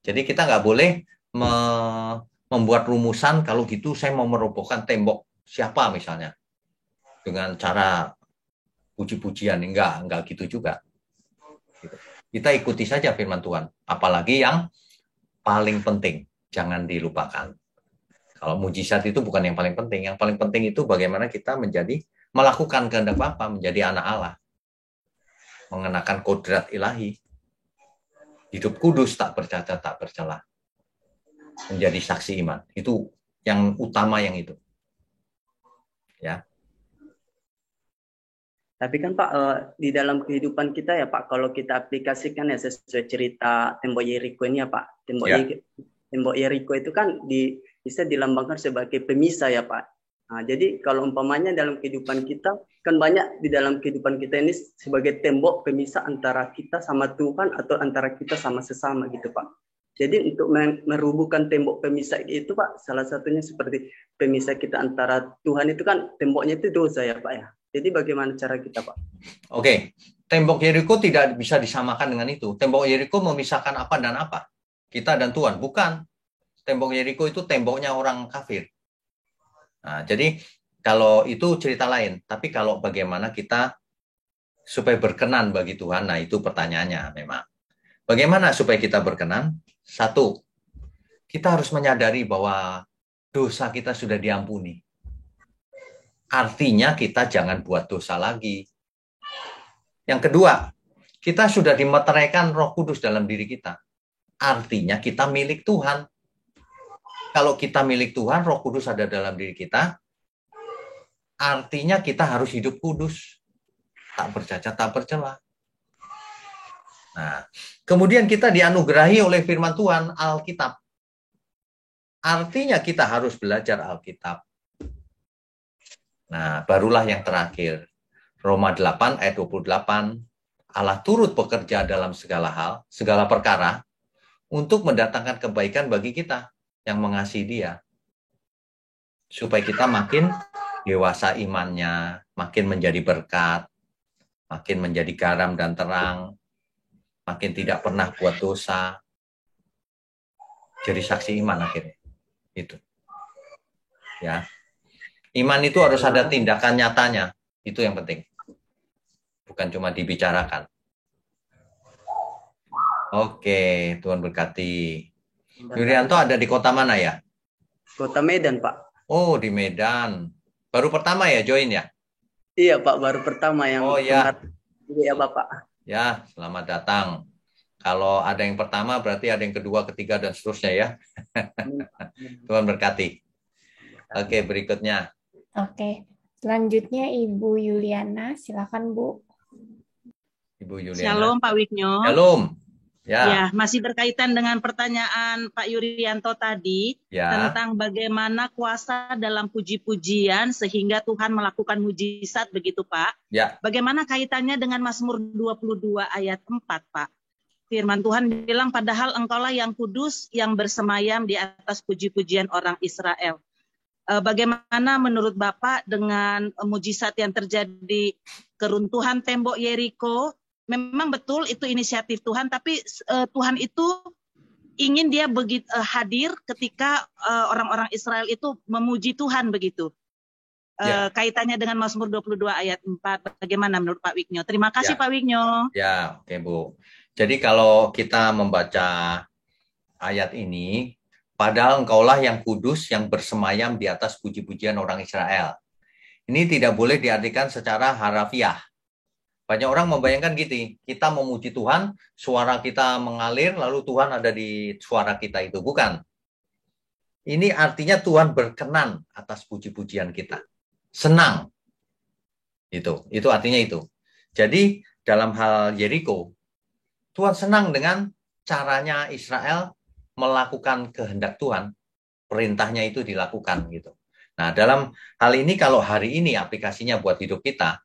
Jadi kita nggak boleh membuat rumusan, kalau gitu saya mau merobohkan tembok siapa misalnya. Dengan cara puji-pujian, enggak gitu juga. Kita ikuti saja firman Tuhan, apalagi yang paling penting, jangan dilupakan. Kalau mujizat itu bukan yang paling penting, yang paling penting itu bagaimana kita melakukan kehendak Bapa, menjadi anak Allah, mengenakan kodrat ilahi, hidup kudus, tak bercacat, tak bercela, menjadi saksi iman. Itu yang utama yang itu. Ya. Tapi kan Pak, di dalam kehidupan kita ya Pak, kalau kita aplikasikan ya sesuai cerita tembok Yeriko ini ya Pak. Tembok Yeriko itu kan bisa dilambangkan sebagai pemisah ya Pak. Nah, jadi kalau umpamanya dalam kehidupan kita, kan banyak di dalam kehidupan kita ini sebagai tembok pemisah antara kita sama Tuhan atau antara kita sama sesama gitu Pak. Jadi untuk merubuhkan tembok pemisah itu Pak, salah satunya seperti pemisah kita antara Tuhan itu kan temboknya itu dosa ya Pak ya. Jadi bagaimana cara kita Pak? Oke, tembok Yeriko tidak bisa disamakan dengan itu. Tembok Yeriko memisahkan apa dan apa? Kita dan Tuhan, bukan. Tembok Yeriko itu temboknya orang kafir. Nah, jadi kalau itu cerita lain. Tapi kalau bagaimana kita supaya berkenan bagi Tuhan, nah itu pertanyaannya memang. Bagaimana supaya kita berkenan? Satu, kita harus menyadari bahwa dosa kita sudah diampuni. Artinya kita jangan buat dosa lagi. Yang kedua, kita sudah dimeteraikan Roh Kudus dalam diri kita. Artinya kita milik Tuhan. Kalau kita milik Tuhan, Roh Kudus ada dalam diri kita, artinya kita harus hidup kudus. Tak bercacat, tak bercela. Nah, kemudian kita dianugerahi oleh firman Tuhan, Alkitab. Artinya kita harus belajar Alkitab. Nah, barulah yang terakhir. Roma 8 ayat 28. Allah turut bekerja dalam segala hal, segala perkara, untuk mendatangkan kebaikan bagi kita yang mengasihi Dia. Supaya kita makin dewasa imannya, makin menjadi berkat, makin menjadi garam dan terang, makin tidak pernah buat dosa. Jadi saksi iman akhirnya. Itu. Ya. Iman itu harus ada tindakan nyatanya. Itu yang penting. Bukan cuma dibicarakan. Oke, Tuhan berkati. Yurianto ada di kota mana ya? Kota Medan, Pak. Oh, di Medan. Baru pertama ya join ya? Iya, Pak. Baru pertama yang ya. Ya, Bapak. Ya, selamat datang. Kalau ada yang pertama, berarti ada yang kedua, ketiga, dan seterusnya ya. Tuhan berkati. Oke, berikutnya. Oke, selanjutnya Ibu Yuliana, silakan Bu. Ibu Yuliana. Shalom Pak Wignyo. Shalom. Ya, masih berkaitan dengan pertanyaan Pak Yurianto tadi tentang bagaimana kuasa dalam puji-pujian sehingga Tuhan melakukan mujizat begitu Pak. Ya. Bagaimana kaitannya dengan Mazmur 22 ayat 4 Pak? Firman Tuhan bilang padahal engkaulah yang kudus yang bersemayam di atas puji-pujian orang Israel. Bagaimana menurut Bapak dengan mujizat yang terjadi keruntuhan tembok Yeriko? Memang betul itu inisiatif Tuhan, tapi Tuhan itu ingin dia hadir ketika orang-orang Israel itu memuji Tuhan begitu. Kaitannya dengan Mazmur 22 ayat 4. Bagaimana menurut Pak Wignyo? Terima kasih Pak Wignyo. Ya, oke Bu. Jadi kalau kita membaca ayat ini, padahal engkaulah yang kudus yang bersemayam di atas puji-pujian orang Israel. Ini tidak boleh diartikan secara harafiah. Banyak orang membayangkan gitu, kita memuji Tuhan, suara kita mengalir, lalu Tuhan ada di suara kita itu. Bukan. Ini artinya Tuhan berkenan atas puji-pujian kita. Senang. Itu artinya itu. Jadi dalam hal Yeriko, Tuhan senang dengan caranya Israel melakukan kehendak Tuhan. Perintahnya itu dilakukan gitu. Nah, dalam hal ini kalau hari ini aplikasinya buat hidup kita,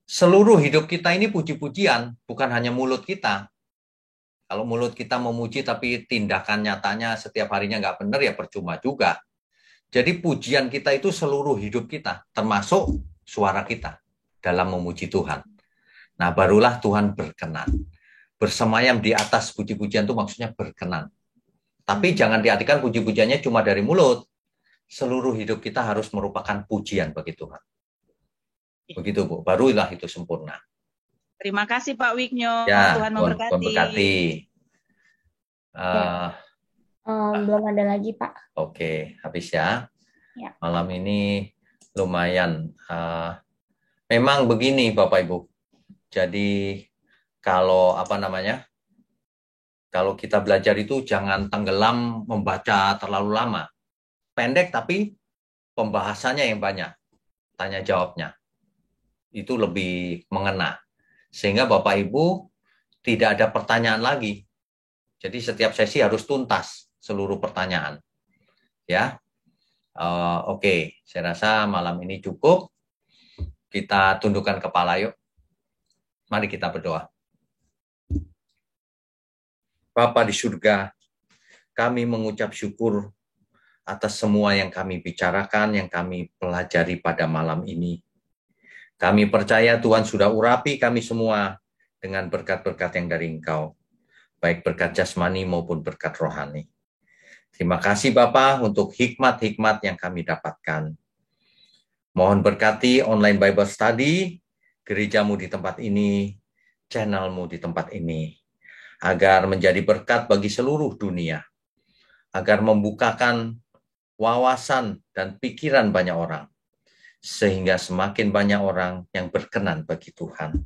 seluruh hidup kita ini puji-pujian, bukan hanya mulut kita. Kalau mulut kita memuji tapi tindakan nyatanya setiap harinya nggak benar, ya percuma juga. Jadi pujian kita itu seluruh hidup kita, termasuk suara kita dalam memuji Tuhan. Nah, barulah Tuhan berkenan. Bersemayam di atas puji-pujian itu maksudnya berkenan. Tapi jangan diartikan puji-pujiannya cuma dari mulut. Seluruh hidup kita harus merupakan pujian bagi Tuhan. Begitu Bu, barulah itu sempurna. Terima kasih Pak Wignyo. Ya, Tuhan memberkati. Tuhan berkati. Belum ada lagi Pak. Oke, habis ya. Ya. Malam ini lumayan. Memang begini Bapak Ibu. Jadi kalau kalau kita belajar itu jangan tenggelam membaca terlalu lama. Pendek tapi pembahasannya yang banyak. Tanya jawabnya. itu lebih mengena. Sehingga Bapak Ibu tidak ada pertanyaan lagi. Jadi setiap sesi harus tuntas seluruh pertanyaan. Ya, oke. Saya rasa malam ini cukup. Kita tundukkan kepala yuk. Mari kita berdoa. Bapa di surga, kami mengucap syukur atas semua yang kami bicarakan, yang kami pelajari pada malam ini. Kami percaya Tuhan sudah urapi kami semua dengan berkat-berkat yang dari Engkau, baik berkat jasmani maupun berkat rohani. Terima kasih Bapa untuk hikmat-hikmat yang kami dapatkan. Mohon berkati online Bible Study, gerejamu di tempat ini, channelmu di tempat ini, agar menjadi berkat bagi seluruh dunia, agar membukakan wawasan dan pikiran banyak orang, sehingga semakin banyak orang yang berkenan bagi Tuhan.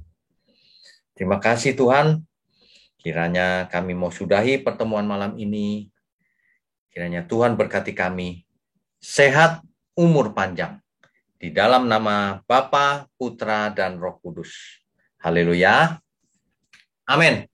Terima kasih Tuhan, kiranya kami mau sudahi pertemuan malam ini, kiranya Tuhan berkati kami, sehat, umur panjang, di dalam nama Bapa, Putra, dan Roh Kudus. Haleluya. Amin.